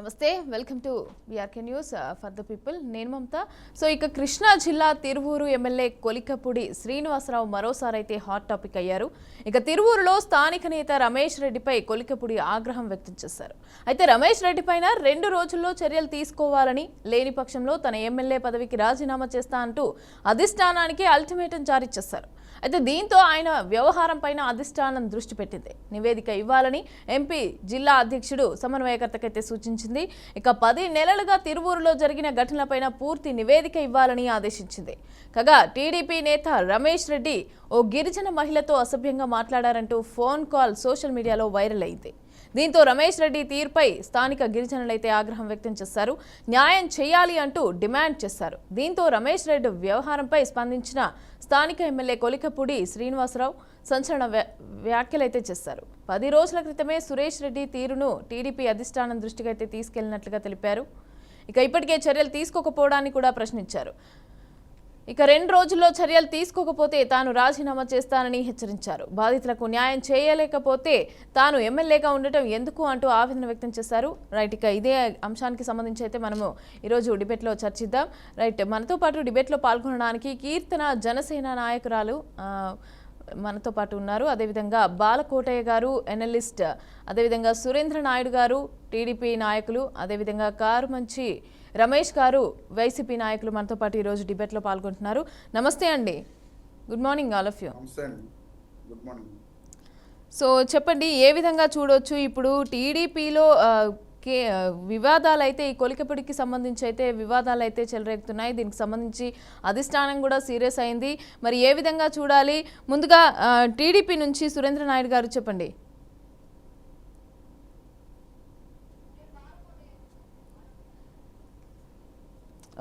నమస్తే welcome to BRK news for the people. నేను మమత. So ఇక కృష్ణా జిల్లా తిరువూరు ఎమ్మెల్యే కొలికపూడి శ్రీనివాసరావు మరోసారి అయితే హాట్ టాపిక్ అయ్యారు. ఇక తిరువూరులో స్థానిక నేత రమేష్ రెడ్డిపై కొలికపూడి ఆగ్రహం వ్యక్తం చేశారు. అయితే రమేష్ రెడ్డి పైన 2 రోజుల్లో చర్యలు తీసుకోవాలని, లేని పక్షంలో తన ఎమ్మెల్యే పదవికి రాజీనామా చేస్తా అంటూ అధిష్టానానికి అల్టిమేటం జారీ చేశారు. అయితే దీంతో ఆయన వ్యవహారం పైన అధిష్టానం దృష్టి పెట్టింది. నివేదిక ఇవ్వాలని ఎంపీ జిల్లా అధ్యక్షుడు సమన్వయకర్తకైతే సూచించింది. ఇక 10 నెలలుగా తిరువూరులో జరిగిన ఘటనలపైన పూర్తి నివేదిక ఇవ్వాలని ఆదేశించింది. కాగా టీడీపీ నేత రమేష్ రెడ్డి ఓ గిరిజన మహిళతో అసభ్యంగా మాట్లాడారంటూ ఫోన్ కాల్ సోషల్ మీడియాలో వైరల్ అయింది. దీంతో రమేష్ రెడ్డి తీరుపై స్థానిక గిరిజనులైతే ఆగ్రహం వ్యక్తం చేశారు. న్యాయం చేయాలి అంటూ డిమాండ్ చేశారు. దీంతో రమేష్ రెడ్డి వ్యవహారంపై స్పందించిన స్థానిక ఎమ్మెల్యే కొలికపూడి శ్రీనివాసరావు సంచలన వ్యాఖ్యలైతే చేశారు. 10 రోజుల క్రితమే సురేష్ రెడ్డి తీరును టీడీపీ అధిష్టానం దృష్టికి అయితే తీసుకెళ్లినట్లుగా తెలిపారు. ఇక ఇప్పటికే చర్యలు తీసుకోకపోవడాన్ని కూడా ప్రశ్నించారు. ఇక 2 రోజుల్లో చర్యలు తీసుకోకపోతే తాను రాజీనామా చేస్తానని హెచ్చరించారు. బాధితులకు న్యాయం చేయలేకపోతే తాను ఎమ్మెల్యేగా ఉండటం ఎందుకు అంటూ ఆవేదన వ్యక్తం చేశారు. రైట్, ఇక ఇదే అంశానికి సంబంధించి అయితే మనము ఈరోజు డిబేట్లో చర్చిద్దాం. రైట్, మనతో పాటు డిబేట్లో పాల్గొనడానికి కీర్తన జనసేన నాయకురాలు మనతో పాటు ఉన్నారు. అదేవిధంగా బాలకోటయ్య గారు ఎనలిస్ట్, అదేవిధంగా సురేంద్ర నాయుడు గారు టీడీపీ నాయకులు, అదేవిధంగా కారుమంచి రమేష్ గారు వైసీపీ నాయకులు మనతో పాటు ఈరోజు డిబేట్లో పాల్గొంటున్నారు. నమస్తే అండి. Good morning all of you. So చెప్పండి, ఏ విధంగా చూడొచ్చు ఇప్పుడు టీడీపీలో వివాదాలు అయితే, ఈ కొలికపూడికి సంబంధించి అయితే వివాదాలు అయితే చెలరేగుతున్నాయి. దీనికి సంబంధించి అధిష్టానం కూడా సీరియస్ అయింది. మరి ఏ విధంగా చూడాలి? ముందుగా టీడీపీ నుంచి సురేంద్ర నాయుడు గారు చెప్పండి.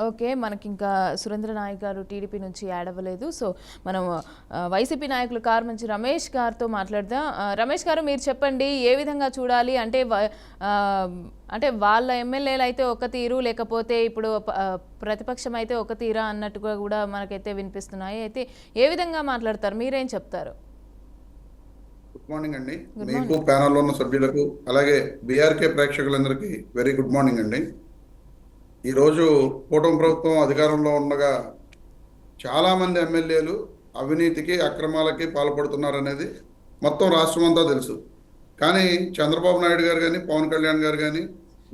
ఓకే, మనకి ఇంకా సురేంద్ర నాయక్ గారు టీడీపీ నుంచి యాడ్ అవ్వలేదు. సో మనం వైసీపీ నాయకులు కారుమంచి రమేష్ గారితో మాట్లాడదాం. రమేష్ గారు, మీరు చెప్పండి, ఏ విధంగా చూడాలి? అంటే వాళ్ళ ఎమ్మెల్యేలు అయితే ఒక తీరు, లేకపోతే ఇప్పుడు ప్రతిపక్షం అయితే ఒక తీరా అన్నట్టుగా కూడా మనకైతే వినిపిస్తున్నాయి. అయితే ఏ విధంగా మాట్లాడతారు? మీరేం చెప్తారు? గుడ్ మార్నింగ్ అండి. మీకు ప్యానల్లో ఉన్న సభ్యులకు, అలాగే బీఆర్కే ప్రేక్షకులందరికీ వెరీ గుడ్ మార్నింగ్ అండి. ఈరోజు కూటమి ప్రభుత్వం అధికారంలో ఉండగా చాలామంది ఎమ్మెల్యేలు అవినీతికి, అక్రమాలకి పాల్పడుతున్నారనేది మొత్తం రాష్ట్రం అంతా తెలుసు. కానీ చంద్రబాబు నాయుడు గారు కానీ, పవన్ కళ్యాణ్ గారు కానీ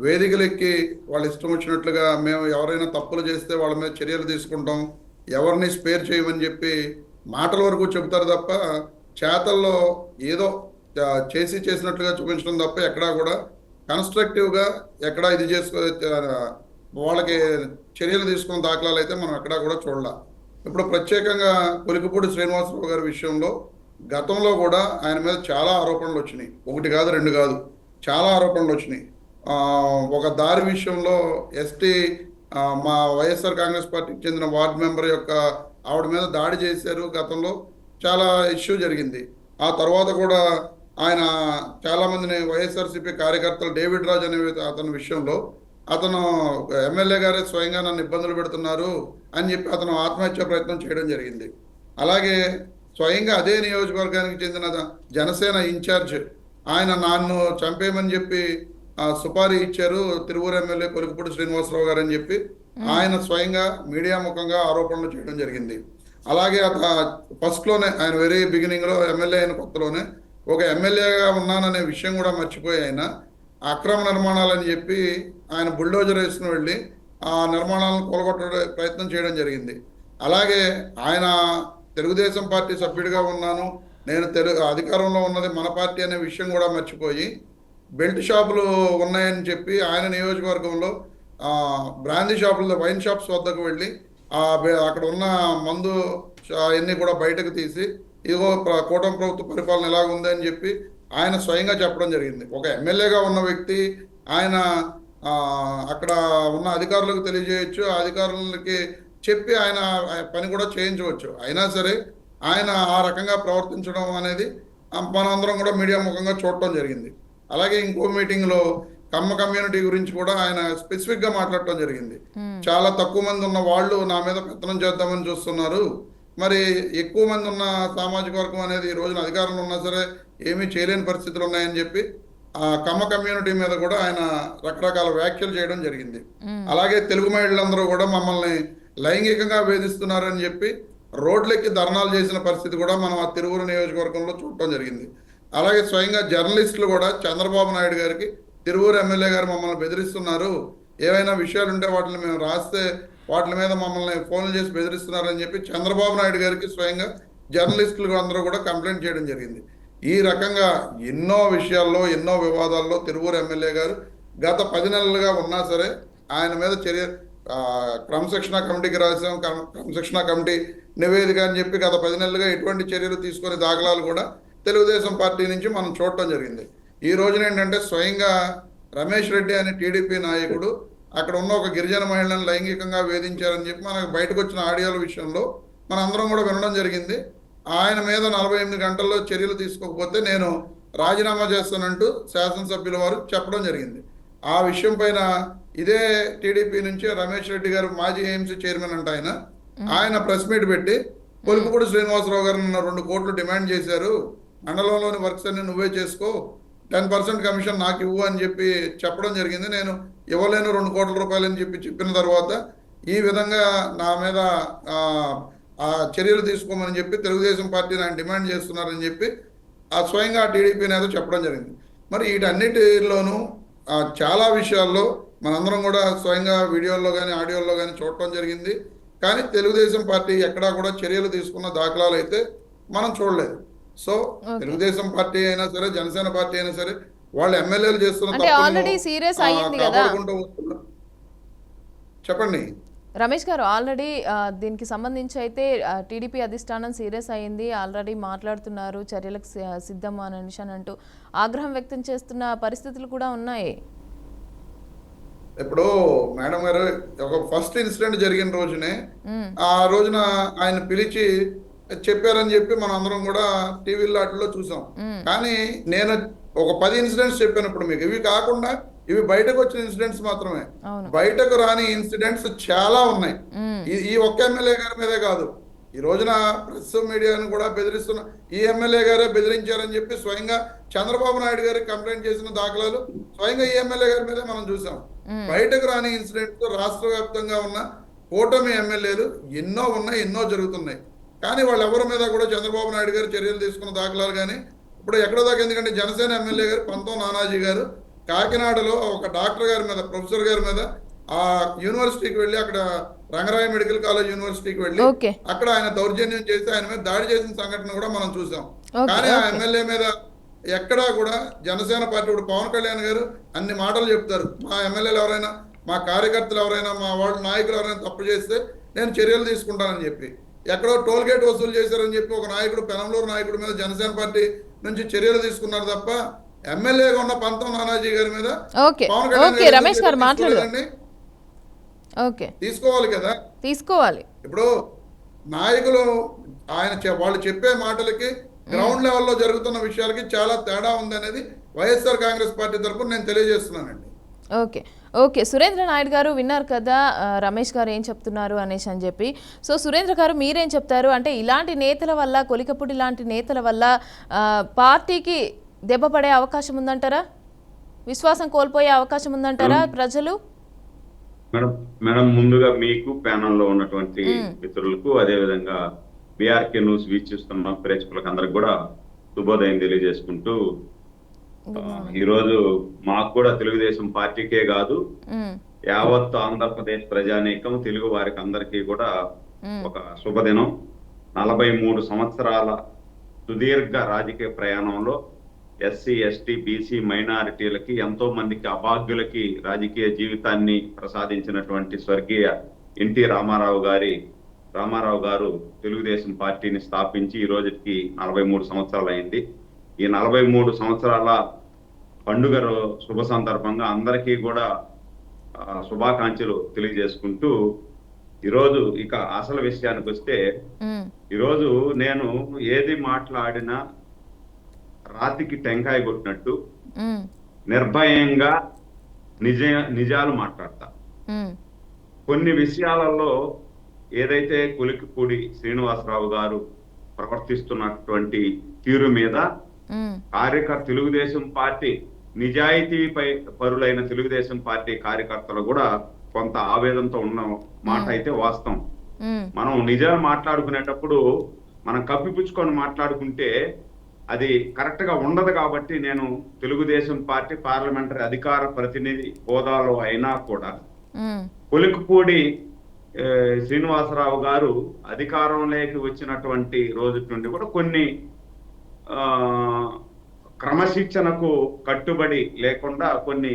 వేదికలెక్కి వాళ్ళు ఇష్టం వచ్చినట్లుగా మేము ఎవరైనా తప్పులు చేస్తే వాళ్ళ మీద చర్యలు తీసుకుంటాం, ఎవరిని స్పేర్ చేయమని చెప్పి మాటల వరకు చెబుతారు తప్ప చేతల్లో ఏదో చేసినట్లుగా చూపించడం తప్ప ఎక్కడా కూడా కన్స్ట్రక్టివ్గా ఎక్కడా ఇది వాళ్ళకి చర్యలు తీసుకున్న దాఖలాలు అయితే మనం ఎక్కడా కూడా చూడాల. ఇప్పుడు ప్రత్యేకంగా కొలికపూడి శ్రీనివాసరావు గారి విషయంలో గతంలో కూడా ఆయన మీద చాలా ఆరోపణలు వచ్చినాయి. 1 కాదు 2 కాదు, చాలా ఆరోపణలు వచ్చినాయి. ఒక దారి విషయంలో ఎస్టీ మా వైఎస్ఆర్ కాంగ్రెస్ పార్టీకి చెందిన వార్డు మెంబర్ యొక్క ఆవిడ మీద దాడి చేశారు. గతంలో చాలా ఇష్యూ జరిగింది. ఆ తర్వాత కూడా ఆయన చాలామందిని వైఎస్ఆర్సీపీ కార్యకర్తలు, డేవిడ్ రాజ్ అనే అతని విషయంలో అతను ఎమ్మెల్యే గారే స్వయంగా నన్ను ఇబ్బందులు పెడుతున్నారు అని చెప్పి అతను ఆత్మహత్య ప్రయత్నం చేయడం జరిగింది. అలాగే స్వయంగా అదే నియోజకవర్గానికి చెందిన జనసేన ఇన్ఛార్జ్ ఆయన నన్ను చంపేయమని చెప్పి సుపారీ ఇచ్చారు తిరువూరు ఎమ్మెల్యే కొలికపూడి శ్రీనివాసరావు గారు అని చెప్పి ఆయన స్వయంగా మీడియా ముఖంగా ఆరోపణలు చేయడం జరిగింది. అలాగే ఫస్ట్లోనే ఆయన వెరీ బిగినింగ్లో ఎమ్మెల్యే అయిన కొత్తలోనే ఒక ఎమ్మెల్యేగా ఉన్నాననే విషయం కూడా మర్చిపోయి ఆయన అక్రమ నిర్మాణాలని చెప్పి ఆయన బుల్డోజర్ వేసుకుని వెళ్ళి ఆ నిర్మాణాలను కూలగొట్టే ప్రయత్నం చేయడం జరిగింది. అలాగే ఆయన తెలుగుదేశం పార్టీ సభ్యుడిగా ఉన్నాను, నేను అధికారంలో ఉన్నది మన పార్టీ అనే విషయం కూడా మర్చిపోయి బెల్ట్ షాపులు ఉన్నాయని చెప్పి ఆయన నియోజకవర్గంలో బ్రాందీ షాపులు, వైన్ షాప్స్ వద్దకు వెళ్ళి అక్కడ ఉన్న మందు అన్నీ కూడా బయటకు తీసి ఇదిగో కూటమి ప్రభుత్వ పరిపాలన ఎలాగ ఉంది అని చెప్పి ఆయన స్వయంగా చెప్పడం జరిగింది. ఒక ఎమ్మెల్యేగా ఉన్న వ్యక్తి ఆయన అక్కడ ఉన్న అధికారులకు తెలియజేయచ్చు, అధికారులకి చెప్పి ఆయన పని కూడా చేయించవచ్చు. అయినా సరే ఆయన ఆ రకంగా ప్రవర్తించడం అనేది మనందరం కూడా మీడియా ముఖంగా చూడటం జరిగింది. అలాగే ఇంకో మీటింగ్లో కమ్మ కమ్యూనిటీ గురించి కూడా ఆయన స్పెసిఫిక్గా మాట్లాడటం జరిగింది. చాలా తక్కువ మంది ఉన్న వాళ్ళు నా మీద పెత్తనం చేద్దామని చూస్తున్నారు, మరి ఎక్కువ మంది ఉన్న సామాజిక వర్గం అనేది ఈ రోజున అధికారంలో ఉన్నా సరే ఏమీ చేయలేని పరిస్థితులు ఉన్నాయని చెప్పి ఆ కమ్మ కమ్యూనిటీ మీద కూడా ఆయన రకరకాల వ్యాఖ్యలు చేయడం జరిగింది. ఉమ్, అలాగే తెలుగు మహిళలందరూ కూడా మమ్మల్ని లైంగికంగా వేధిస్తున్నారని చెప్పి రోడ్లెక్కి ధర్నాలు చేసిన పరిస్థితి కూడా మనం ఆ తిరువురు నియోజకవర్గంలో చూడటం జరిగింది. అలాగే స్వయంగా జర్నలిస్టులు కూడా చంద్రబాబు నాయుడు గారికి తిరువూరు ఎమ్మెల్యే గారు మమ్మల్ని బెదిరిస్తున్నారు, ఏవైనా విషయాలు ఉంటే వాటిని మేము రాస్తే వాటి మీద మమ్మల్ని ఫోన్లు చేసి బెదిరిస్తున్నారని చెప్పి చంద్రబాబు నాయుడు గారికి స్వయంగా జర్నలిస్టులు అందరూ కూడా కంప్లైంట్ చేయడం జరిగింది. ఈ రకంగా ఎన్నో విషయాల్లో ఎన్నో వివాదాల్లో తిరువూరు ఎమ్మెల్యే గారు గత 10 నెలలుగా ఉన్నా సరే ఆయన మీద చర్య క్రమశిక్షణ కమిటీకి రాసాం, క్రమశిక్షణ కమిటీ నివేదిక అని చెప్పి గత 10 నెలలుగా ఎటువంటి చర్యలు తీసుకునే దాఖలాలు కూడా తెలుగుదేశం పార్టీ నుంచి మనం చూడటం జరిగింది. ఈ రోజున ఏంటంటే స్వయంగా రమేష్ రెడ్డి అనే టీడీపీ నాయకుడు అక్కడ ఉన్న ఒక గిరిజన మహిళలను లైంగికంగా వేధించారని చెప్పి మనకు బయటకు వచ్చిన ఆడియోల విషయంలో మనందరం కూడా వినడం జరిగింది. ఆయన మీద 48 గంటల్లో చర్యలు తీసుకోకపోతే నేను రాజీనామా చేస్తానంటూ శాసనసభ్యుల వారు చెప్పడం జరిగింది. ఆ విషయం పైన ఇదే టీడీపీ నుంచి రమేష్ రెడ్డి గారు మాజీ ఏఎంసీ చైర్మన్ అంట ఆయన ప్రెస్ మీట్ పెట్టి పొలుపుపూడి శ్రీనివాసరావు గారు 2 కోట్లు డిమాండ్ చేశారు, మండలంలోని వర్క్స్ అన్ని నువ్వే చేసుకో, 10% కమిషన్ నాకు ఇవ్వు అని చెప్పి చెప్పడం జరిగింది. నేను ఇవ్వలేను 2 కోట్ల రూపాయలు అని చెప్పిన తర్వాత ఈ విధంగా నా మీద ఆ చర్యలు తీసుకోమని చెప్పి తెలుగుదేశం పార్టీని ఆయన డిమాండ్ చేస్తున్నారని చెప్పి స్వయంగా టీడీపీ నేత చెప్పడం జరిగింది. మరి వీటన్నిటిలోనూ చాలా విషయాల్లో మనందరం కూడా స్వయంగా వీడియోల్లో కానీ ఆడియోల్లో కానీ చూడటం జరిగింది. కానీ తెలుగుదేశం పార్టీ ఎక్కడా కూడా చర్యలు తీసుకున్న దాఖలాలు అయితే మనం చూడలేదు. సో తెలుగుదేశం పార్టీ అయినా సరే జనసేన పార్టీ అయినా సరే వాళ్ళు ఎమ్మెల్యేలు చేస్తున్న చెప్పండి రమేష్ గారు. ఆల్రెడీ దీనికి సంబంధించి అయితే టీడీపీ అధిష్టానం సీరియస్ అయింది, ఆల్రెడీ మాట్లాడుతున్నారు, చర్యలకు సిద్ధం అని అంటూ ఆగ్రహం వ్యక్తం చేస్తున్న పరిస్థితులు కూడా ఉన్నాయి. ఇప్పుడు మేడం గారు ఒక ఫస్ట్ ఇన్సిడెంట్ జరిగిన రోజునే ఆ రోజున ఆయన పిలిచి చెప్పారని చెప్పి మనం అందరం కూడా టీవీలో వాటిలో చూసాం. కానీ నేను ఒక 10 ఇన్సిడెంట్స్ చెప్పాను ఇప్పుడు మీకు. ఇవి కాకుండా ఇవి బయటకు వచ్చిన ఇన్సిడెంట్స్ మాత్రమే, బయటకు రాని ఇన్సిడెంట్స్ చాలా ఉన్నాయి. ఈ ఒక్క ఎమ్మెల్యే గారి మీదే కాదు, ఈ రోజున ప్రెస్ మీడియాను కూడా బెదిరిస్తున్న ఈ ఎమ్మెల్యే గారే బెదిరించారని చెప్పి స్వయంగా చంద్రబాబు నాయుడు గారికి కంప్లైంట్ చేసిన దాఖలాలు స్వయంగా ఈ ఎమ్మెల్యే గారి మీదే మనం చూసాం. బయటకు రాని ఇన్సిడెంట్స్ రాష్ట్ర వ్యాప్తంగా ఉన్న కూటమి ఎమ్మెల్యేలు ఎన్నో ఉన్నాయి, ఎన్నో జరుగుతున్నాయి. కానీ వాళ్ళు ఎవరి మీద కూడా చంద్రబాబు నాయుడు గారు చర్యలు తీసుకున్న దాఖలాలు కానీ ఇప్పుడు ఎక్కడో దాకా, ఎందుకంటే జనసేన ఎమ్మెల్యే గారు పంతం నానాజీ గారు కాకినాడలో ఒక డాక్టర్ గారి మీద, ప్రొఫెసర్ గారి మీద ఆ యూనివర్సిటీకి వెళ్ళి, అక్కడ రంగరాయ మెడికల్ కాలేజ్ యూనివర్సిటీకి వెళ్ళి అక్కడ ఆయన దౌర్జన్యం చేసి ఆయన మీద దాడి చేసిన సంఘటన కూడా మనం చూసాం. కానీ ఆ ఎమ్మెల్యే మీద ఎక్కడా కూడా జనసేన పార్టీ, ఇప్పుడు పవన్ కళ్యాణ్ గారు అన్ని మాటలు చెప్తారు, మా ఎమ్మెల్యేలు ఎవరైనా, మా కార్యకర్తలు ఎవరైనా, మా వాళ్ళ నాయకులు ఎవరైనా తప్పు చేస్తే నేను చర్యలు తీసుకుంటానని చెప్పి, ఎక్కడో టోల్ గేట్ వసూలు చేశారని చెప్పి ఒక నాయకుడు, పెనంలూరు నాయకుడి మీద జనసేన పార్టీ నుంచి చర్యలు తీసుకున్నారు తప్ప ఎమ్మెల్యేగా ఉన్న పంతం నానాజీ గారి మీద పవన్ కళ్యాణ్ రమేష్ గారు మాట్లాడండి. తీసుకోవాలి కదా, తీసుకోవాలి. ఇప్పుడు నాయకులు వాళ్ళు చెప్పే మాటలకి గ్రౌండ్ లెవెల్లో జరుగుతున్న విషయాలకి చాలా తేడా ఉందనేది వైఎస్ఆర్ కాంగ్రెస్ పార్టీ తరఫున నేను తెలియజేస్తున్నానండి. ఓకే సురేంద్ర నాయుడు గారు, విన్నారు కదా రమేష్ గారు ఏం చెప్తున్నారు అనేసి అని చెప్పి. సో సురేంద్ర గారు మీరేం చెప్తారు? అంటే ఇలాంటి నేతల వల్ల, కొలికపూడి లాంటి నేతల వల్ల పార్టీకి దెబ్బ పడే అవకాశం ఉందంటారా? విశ్వాసం కోల్పోయే అవకాశం ఉందంటారా ప్రజలు? మేడం ముందుగా మీకు ప్యానల్లో ఉన్నటువంటి మిత్రులకు, అదే విధంగా బీఆర్కే న్యూస్ వీక్షిస్తున్న ప్రేక్షకులకు అందరికి కూడా శుభోదయం తెలియజేసుకుంటూ, ఈరోజు మాకు కూడా తెలుగుదేశం పార్టీకే కాదు యావత్ ఆంధ్రప్రదేశ్ ప్రజానీకం, తెలుగు వారికి అందరికీ కూడా ఒక శుభదినం. 43 సంవత్సరాల సుదీర్ఘ రాజకీయ ప్రయాణంలో ఎస్సీ, ఎస్టీ, బీసీ మైనారిటీలకి, ఎంతో మందికి అభాగ్యులకి రాజకీయ జీవితాన్ని ప్రసాదించినటువంటి స్వర్గీయ ఎన్టీ రామారావు గారు తెలుగుదేశం పార్టీని స్థాపించి ఈ రోజుకి 43 సంవత్సరాలు అయింది. ఈ 43 సంవత్సరాల పండుగ శుభ సందర్భంగా అందరికీ కూడా శుభాకాంక్షలు తెలియజేసుకుంటూ, ఈరోజు ఇక అసలు విషయానికి వస్తే, ఈరోజు నేను ఏది మాట్లాడినా రాతికి టెంకాయ కొట్టినట్టు నిర్భయంగా నిజాలు మాట్లాడతా. కొన్ని విషయాలలో ఏదైతే కొలికిపూడి శ్రీనివాసరావు గారు ప్రవర్తిస్తున్నటువంటి తీరు మీద తెలుగుదేశం పార్టీ నిజాయితీ పరులైన తెలుగుదేశం పార్టీ కార్యకర్తలు కూడా కొంత ఆవేదనతో ఉన్న మాట అయితే వాస్తవం. మనం నిజాలు మాట్లాడుకునేటప్పుడు మనం కప్పిపుచ్చుకొని మాట్లాడుకుంటే అది కరెక్ట్ గా ఉండదు. కాబట్టి నేను తెలుగుదేశం పార్టీ పార్లమెంటరీ అధికార ప్రతినిధి హోదాలో అయినా కూడా కొలికపూడి శ్రీనివాసరావు గారు అధికారంలోకి వచ్చినటువంటి రోజు నుండి కూడా కొన్ని క్రమశిక్షణకు కట్టుబడి లేకుండా కొన్ని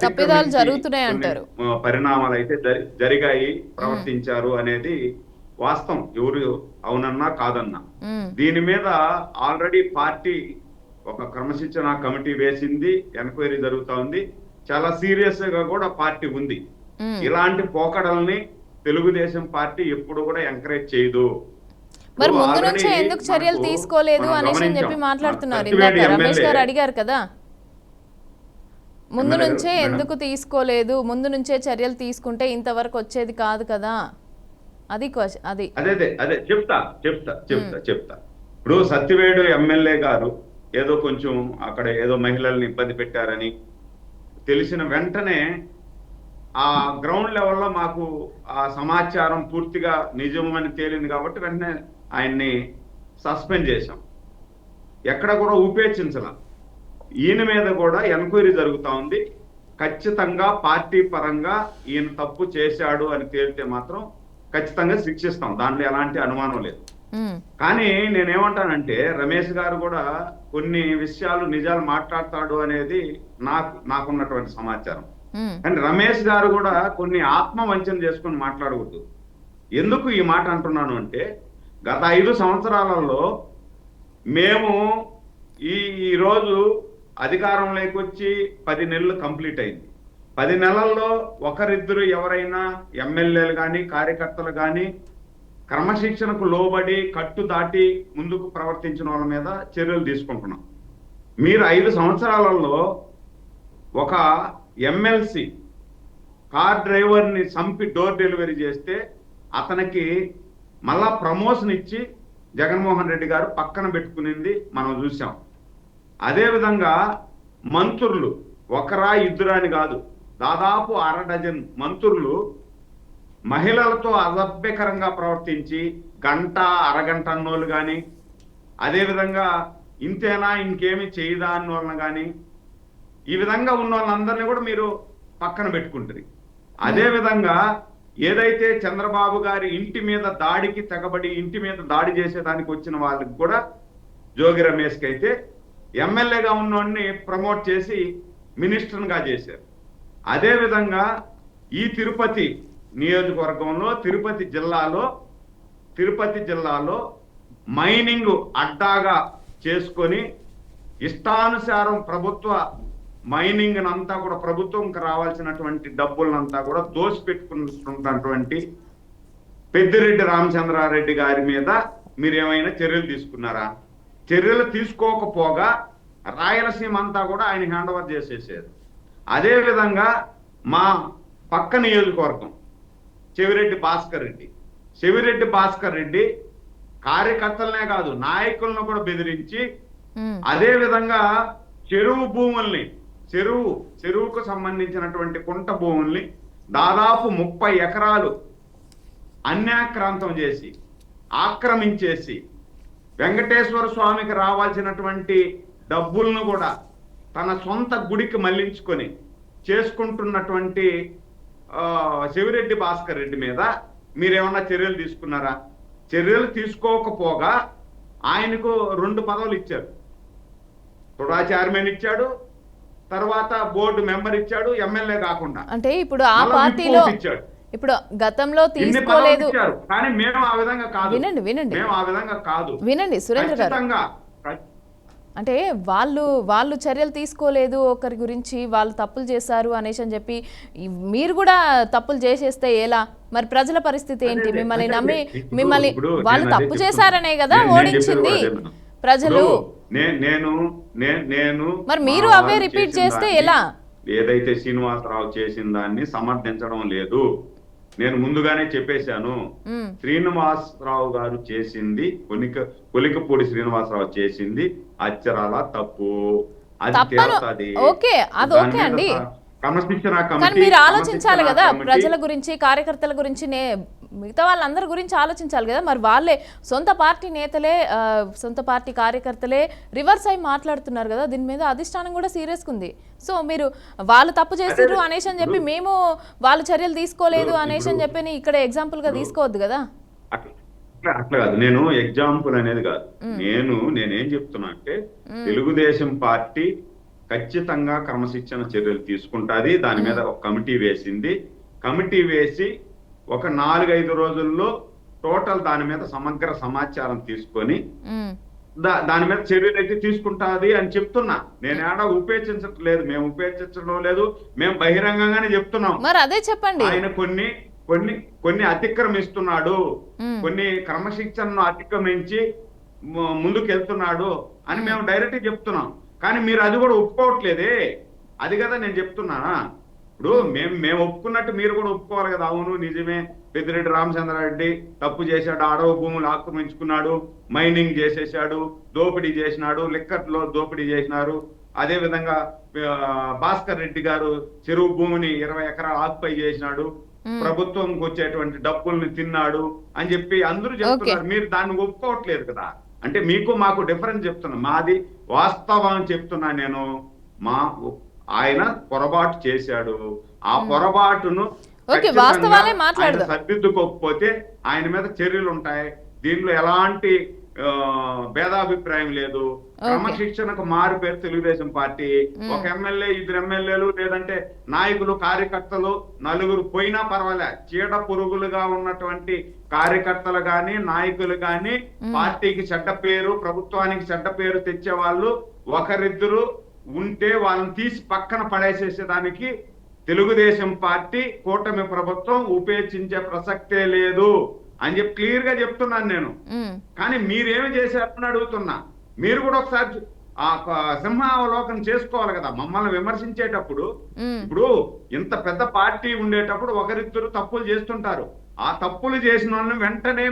తప్పిదాలు జరుగుతున్నాయి అంటారు, పరిణామాలు అయితే జరిగాయి, ప్రవర్తించారు అనేది వాస్తవం. ఎవరు అవునన్నా కాదన్నా దీని మీద ఆల్రెడీ పార్టీ ఒక క్రమశిక్షణ కమిటీ వేసింది, ఎంక్వైరీ జరుగుతా ఉంది. చాలా సీరియస్ గా కూడా పార్టీ ఉంది. ఇలాంటి పోకడల్ని తెలుగుదేశం పార్టీ ఎప్పుడు కూడా ఎంకరేజ్ చేయదు. మరి ముందు నుంచే ఎందుకు చర్యలు తీసుకోలేదు అనేసి అని చెప్పి మాట్లాడుతున్నారు. ఇందాక రమేష్ గారు అడిగారు కదా, ముందు నుంచే ఎందుకు తీసుకోలేదు, ముందు నుంచే చర్యలు తీసుకుంటే ఇంతవరకు వచ్చేది కాదు కదా, అది అది అదే చెప్తా. ఇప్పుడు సత్యవేడు ఎమ్మెల్యే గారు ఏదో కొంచెం అక్కడ ఏదో మహిళల్ని ఇబ్బంది పెట్టారని తెలిసిన వెంటనే ఆ గ్రౌండ్ లెవెల్లో మాకు ఆ సమాచారం పూర్తిగా నిజమని తేలింది కాబట్టి వెంటనే ఆయన్ని సస్పెండ్ చేశాం. ఎక్కడ కూడా ఉపేక్షించాల. ఈయన మీద కూడా ఎంక్వైరీ జరుగుతా ఉంది. ఖచ్చితంగా పార్టీ పరంగా ఈయన తప్పు చేశాడు అని తేలితే మాత్రం ఖచ్చితంగా శిక్షిస్తాం, దాంట్లో ఎలాంటి అనుమానం లేదు. కానీ నేనేమంటానంటే రమేష్ గారు కూడా కొన్ని విషయాలు నిజాలు మాట్లాడతాడు అనేది నాకున్నటువంటి సమాచారం. కానీ రమేష్ గారు కూడా కొన్ని ఆత్మవంచన చేసుకొని మాట్లాడకూడదు. ఎందుకు ఈ మాట అంటున్నాను అంటే గత 5 సంవత్సరాలలో మేము ఈ రోజు అధికారంలోకి వచ్చి 10 నెలలు కంప్లీట్ అయింది. 10 నెలల్లో ఒకరిద్దరు ఎవరైనా ఎమ్మెల్యేలు కానీ కార్యకర్తలు కానీ క్రమశిక్షణకు లోబడి కట్టు దాటి ముందుకు ప్రవర్తించిన వాళ్ళ మీద చర్యలు తీసుకుంటున్నాం. మీరు 5 సంవత్సరాలలో ఒక ఎమ్మెల్సీ కార్ డ్రైవర్ని చంపి డోర్ డెలివరీ చేస్తే అతనికి మళ్ళా ప్రమోషన్ ఇచ్చి జగన్మోహన్ రెడ్డి గారు పక్కన పెట్టుకునింది మనం చూసాం. అదేవిధంగా మంత్రులు ఒకరా ఇద్దరా అని కాదు, దాదాపు 1/2 డజన్ మంత్రులు మహిళలతో అసభ్యకరంగా ప్రవర్తించి గంట అరగంట అన్నోళ్ళు కానీ, అదేవిధంగా ఇంతేనా ఇంకేమి చేయదా అన్న వాళ్ళని కానీ, ఈ విధంగా ఉన్న వాళ్ళందరినీ కూడా మీరు పక్కన పెట్టుకుంటారు. అదేవిధంగా ఏదైతే చంద్రబాబు గారి ఇంటి మీద దాడికి తెగబడి ఇంటి మీద దాడి చేసేదానికి వచ్చిన వాళ్ళకి కూడా జోగి రమేష్కి అయితే ఎమ్మెల్యేగా ఉన్నోడిని ప్రమోట్ చేసి మినిస్టర్గా చేశారు. అదేవిధంగా ఈ తిరుపతి నియోజకవర్గంలో తిరుపతి జిల్లాలో మైనింగ్ అడ్డాగా చేసుకొని ఇష్టానుసారం ప్రభుత్వ మైనింగ్ అంతా కూడా ప్రభుత్వంకి రావాల్సినటువంటి డబ్బులనంతా కూడా దోసిపెట్టుకుంటున్నటువంటి పెద్దిరెడ్డి రామచంద్రారెడ్డి గారి మీద మీరు ఏమైనా చర్యలు తీసుకున్నారా? చర్యలు తీసుకోకపోగా రాయలసీమ అంతా కూడా ఆయన హ్యాండ్ ఓవర్ చేసేసారు. అదేవిధంగా మా పక్క నియోజకవర్గం చెవిరెడ్డి భాస్కర్ రెడ్డి కార్యకర్తలనే కాదు నాయకులను కూడా బెదిరించి, అదే విధంగా చెరువుకు సంబంధించినటువంటి కుంట భూముల్ని దాదాపు 30 ఎకరాలు అన్యాక్రాంతం చేసి ఆక్రమించేసి వెంకటేశ్వర స్వామికి రావాల్సినటువంటి డబ్బులను కూడా తన సొంత గుడికి మళ్లించుకొని చేసుకుంటున్నటువంటి చెవిరెడ్డి భాస్కర్ రెడ్డి మీద మీరేమన్నా చర్యలు తీసుకున్నారా? చర్యలు తీసుకోకపోగా ఆయనకు 2 పదవులు ఇచ్చారు. తుడా చైర్మన్ ఇచ్చాడు, తర్వాత బోర్డు మెంబర్ ఇచ్చాడు, ఎమ్మెల్యే కాకుండా. అంటే ఇప్పుడు ఆ పార్టీలో ఇప్పుడు గతంలో తీసుకోలేదు కానీ మేము ఆ విధంగా కాదు. వినండి సురేంద్ర గారు, అంటే వాళ్ళు చర్యలు తీసుకోలేదు ఒకరి గురించి, వాళ్ళు తప్పులు చేశారు అనేసి అని చెప్పి మీరు కూడా తప్పులు చేసేస్తే ఎలా? మరి ప్రజల పరిస్థితి ఏంటి? మిమ్మల్ని నమ్మి వాళ్ళు తప్పు చేశారనే కదా ఓడించింది ప్రజలు. మరి మీరు అవే రిపీట్ చేస్తే ఎలా? ఏదైతే శ్రీనివాసరావు చేసిన దాన్ని సమర్థించడం లేదు. నేను ముందుగానే చెప్పేశాను, శ్రీనివాసరావు గారు చేసింది కొలికపూడి శ్రీనివాసరావు చేసింది అచ్చరాల తప్పు. అది తప్పను. తేలుతుంది. ఓకే, అది దాని ఓకే మీద అండి. క్రమశిక్షణ కానీ కమిటీ, మీరు ఆలోచించాలి క్రమశిక్షణ కదా, కమిటీ ప్రజల గురించి, కార్యకర్తల గురించి, మిగతా వాళ్ళందరి గురించి ఆలోచించాలి కదా. మరి వాళ్ళే సొంత పార్టీ నేతలే, సొంత పార్టీ కార్యకర్తలే రివర్స్ అయి మాట్లాడుతున్నారు కదా. దీని మీద అధిష్టానం కూడా సీరియస్గా ఉంది. సో మీరు వాళ్ళు తప్పు చేసిర్రు అనేసి అని చెప్పి మేము వాళ్ళు చర్యలు తీసుకోలేదు అనేసి అని చెప్పి ఇక్కడ ఎగ్జాంపుల్ గా తీసుకోవద్దు కదా. అట్లా కాదు, నేను ఎగ్జాంపుల్ అనేది కాదు. నేనేం చెప్తున్నా అంటే తెలుగుదేశం పార్టీ ఖచ్చితంగా క్రమశిక్షణ చర్యలు తీసుకుంటాది. దాని మీద ఒక కమిటీ వేసింది. కమిటీ వేసి ఒక 4-5 రోజుల్లో టోటల్ దాని మీద సమగ్ర సమాచారం తీసుకొని దాని మీద చర్యలు అయితే తీసుకుంటాది అని చెప్తున్నా. నేను ఏడా ఉపేక్షించట్లేదు, మేము ఉపేక్షించడం లేదు, మేము బహిరంగంగానే చెప్తున్నాం. మరి అదే చెప్పండి. ఆయన కొన్ని అతిక్రమిస్తున్నాడు, కొన్ని క్రమశిక్షణను అతిక్రమించి ముందుకెళ్తున్నాడు అని మేము డైరెక్ట్ చెప్తున్నాం. కానీ మీరు అది కూడా ఒప్పుకోవట్లేదే. అది కదా నేను చెప్తున్నానా. ఇప్పుడు మేము ఒప్పుకున్నట్టు మీరు కూడా ఒప్పుకోవాలి కదా. అవును నిజమే, పెద్దిరెడ్డి రామచంద్రారెడ్డి తప్పు చేశాడు, అడవి భూములు ఆక్రమించుకున్నాడు, మైనింగ్ చేసేసాడు, దోపిడీ చేసినాడు, లిక్కర్లో దోపిడీ చేసినారు. అదే విధంగా భాస్కర్ రెడ్డి గారు చెరువు భూమిని 20 ఎకరాలు ఆక్యుపై చేసినాడు, ప్రభుత్వంకి వచ్చేటువంటి డబ్బుల్ని తిన్నాడు అని చెప్పి అందరూ చెప్తున్నారు. మీరు దాన్ని ఒప్పుకోవట్లేదు కదా. అంటే మీకు మాకు డిఫరెన్స్ చెప్తున్నా. మాది వాస్తవం చెప్తున్నా నేను. ఆయన పొరపాటు చేశాడు, ఆ పొరపాటును సరిదిద్దుకోకపోతే ఆయన మీద చర్యలు ఉంటాయి. దీనిలో ఎలాంటి భేదాభిప్రాయం లేదు. క్రమశిక్షణకు మారు పేరు తెలుగుదేశం పార్టీ. ఒక ఎమ్మెల్యే, 2 ఎమ్మెల్యేలు లేదంటే నాయకులు, కార్యకర్తలు 4 పోయినా పర్వాలే. చీడ పురుగులుగా ఉన్నటువంటి కార్యకర్తలు గాని, నాయకులు గాని, పార్టీకి చెడ్డ పేరు, ప్రభుత్వానికి చెడ్డ పేరు తెచ్చే వాళ్ళు ఒకరిద్దరు ఉంటే వాళ్ళని తీసి పక్కన పడేసేసేదానికి తెలుగుదేశం పార్టీ, కూటమి ప్రభుత్వం ఉపేక్షించే ప్రసక్తే లేదు అని చెప్పి క్లియర్ గా చెప్తున్నాను నేను. కానీ మీరేమి చేశారని అడుగుతున్నా. మీరు కూడా ఒకసారి ఆ సింహావలోకనం చేసుకోవాలి కదా. మమ్మల్ని విమర్శించేటప్పుడు, ఇప్పుడు ఇంత పెద్ద పార్టీ ఉండేటప్పుడు ఒకరిద్దరు తప్పులు చేస్తుంటారు. ఆ తప్పులు చేసిన వాళ్ళని వెంటనే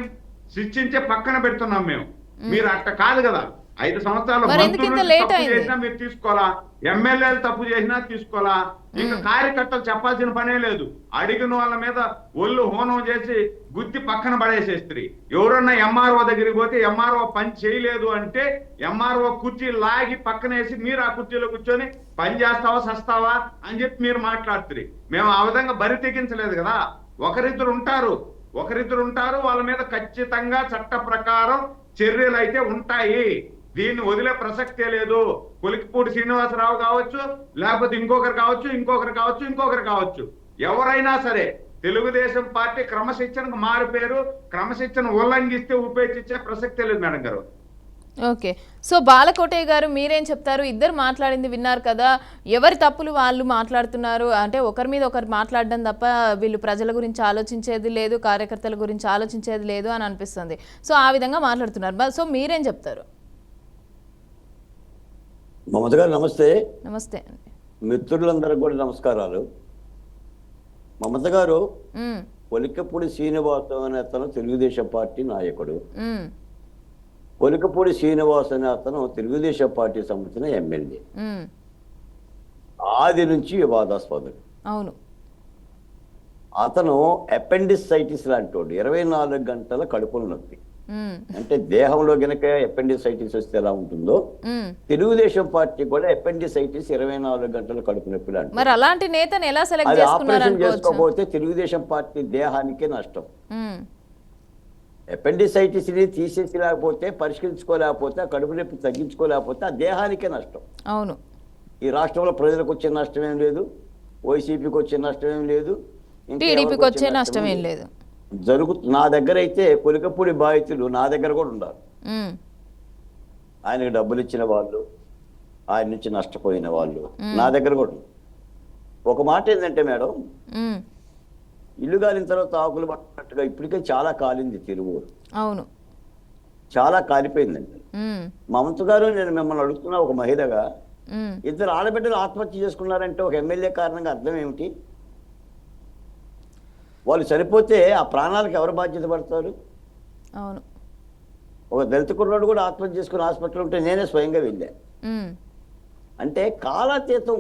శిక్షించే పక్కన పెడుతున్నాం మేము. మీరు అట్ట కాదు కదా. 5 సంవత్సరాలు తప్పు చేసినా మీరు తీసుకోవాలా, ఎమ్మెల్యేలు తప్పు చేసినా తీసుకోవాలా. ఇంకా కార్యకర్తలు చెప్పాల్సిన పనే లేదు. అడిగిన వాళ్ళ మీద ఒళ్ళు హోనం చేసి గుద్ది పక్కన పడేసేస్తారు. ఎవరన్నా ఎంఆర్ఓ దగ్గరికి పోతే ఎంఆర్ఓ పని చేయలేదు అంటే ఎంఆర్ఓ కుర్చీ లాగి పక్కనేసి మీరు ఆ కుర్చీలో కూర్చొని పని చేస్తావా సస్తావా అని చెప్పి మీరు మాట్లాడుతుంది. మేము ఆ విధంగా బరి తెగించలేదు కదా. ఒకరిద్దరు ఉంటారు, వాళ్ళ మీద ఖచ్చితంగా చట్ట ప్రకారం చర్యలు అయితే ఉంటాయి. దీన్ని వదిలే ప్రసక్తే లేదు. కొలికిపూడి శ్రీనివాసరావు కావచ్చు, లేకపోతే ఇంకొకరు కావచ్చు, ఎవరైనా సరే తెలుగుదేశం పార్టీ క్రమశిక్షణకు మారిపోయారు. క్రమశిక్షణ ఉల్లంఘిస్తే ఉపేక్షించే ప్రసక్తే లేదు మేడం గారు. ఓకే, సో బాలకోటయ్య గారు మీరేం చెప్తారు? ఇద్దరు మాట్లాడింది విన్నారు కదా. ఎవరి తప్పులు వాళ్ళు మాట్లాడుతున్నారు. అంటే ఒకరి మీద ఒకరు మాట్లాడడం తప్ప వీళ్ళు ప్రజల గురించి ఆలోచించేది లేదు, కార్యకర్తల గురించి ఆలోచించేది లేదు అని అనిపిస్తుంది. సో ఆ విధంగా మాట్లాడుతున్నారు. సో మీరేం చెప్తారు? మమత గారు నమస్తే. నమస్తే మిత్రులందరికీ కూడా నమస్కారాలు. మమత గారు, కొలికపూడి శ్రీనివాస అనే అతను తెలుగుదేశం పార్టీ నాయకుడు. కొలికపూడి శ్రీనివాస అనే అతను తెలుగుదేశం పార్టీ సంబంధించిన ఎమ్మెల్యే. ఆది నుంచి వివాదాస్పదుడు. అవును. అతను అపెండిసైటిస్ లాంటి 24 గంటల కడుపుల నొప్పి. అంటే దేహంలో గనక అపెండిసైటిస్ వస్తే ఎలా ఉంటుందో తెలుగుదేశం పార్టీ కూడా అపెండిసైటిస్ 24 గంటల కడుపు నొప్పి లాంటి. మరి అలాంటి నేతను ఎలా సెలెక్ట్ అది చేసుకున్నారు? ఆపరేషన్ చేసుకోకపోతే తెలుగుదేశం పార్టీ దేహానికే నష్టం. అపెండిసైటిస్ ని తీసేసి లేకపోతే, పరిష్కరించుకోలేకపోతే, ఆ కడుపు నొప్పి తగ్గించుకోలేకపోతే ఆ దేహానికే నష్టం. అవును. ఈ రాష్ట్రంలో ప్రజలకు వచ్చే నష్టం ఏం లేదు, వైసీపీకి వచ్చే నష్టం ఏం లేదు, టీడీపీకి వచ్చే నష్టం ఏం లేదు. నా దగ్గర అయితే కొలికపూడి బాధితులు నా దగ్గర కూడా ఉన్నారు. ఆయనకు డబ్బులు ఇచ్చిన వాళ్ళు, ఆయన నుంచి నష్టపోయిన వాళ్ళు నా దగ్గర కూడా. ఒక మాట ఏంటంటే మేడం, ఇల్లు కాలిన తర్వాత ఆకులు పట్టినట్టుగా ఇప్పటికే చాలా కాలింది తిరువూరు. అవును, చాలా కాలిపోయిందండి. మమత గారు, నేను మిమ్మల్ని అడుగుతున్నా, ఒక మహిళగా 2 ఆడబిడ్డలు ఆత్మహత్య చేసుకున్నారంటే ఒక ఎమ్మెల్యే కారణంగా అర్థం ఏమిటి? వాళ్ళు చనిపోతే ఆ ప్రాణాలకు ఎవరు బాధ్యత పడతారు? అవును. ఒక దళిత కుర్రాడు కూడా ఆత్మహత్య చేసుకుని హాస్పిటల్ ఉంటే నేనే స్వయంగా వెళ్ళా. అంటే కాలాతీతం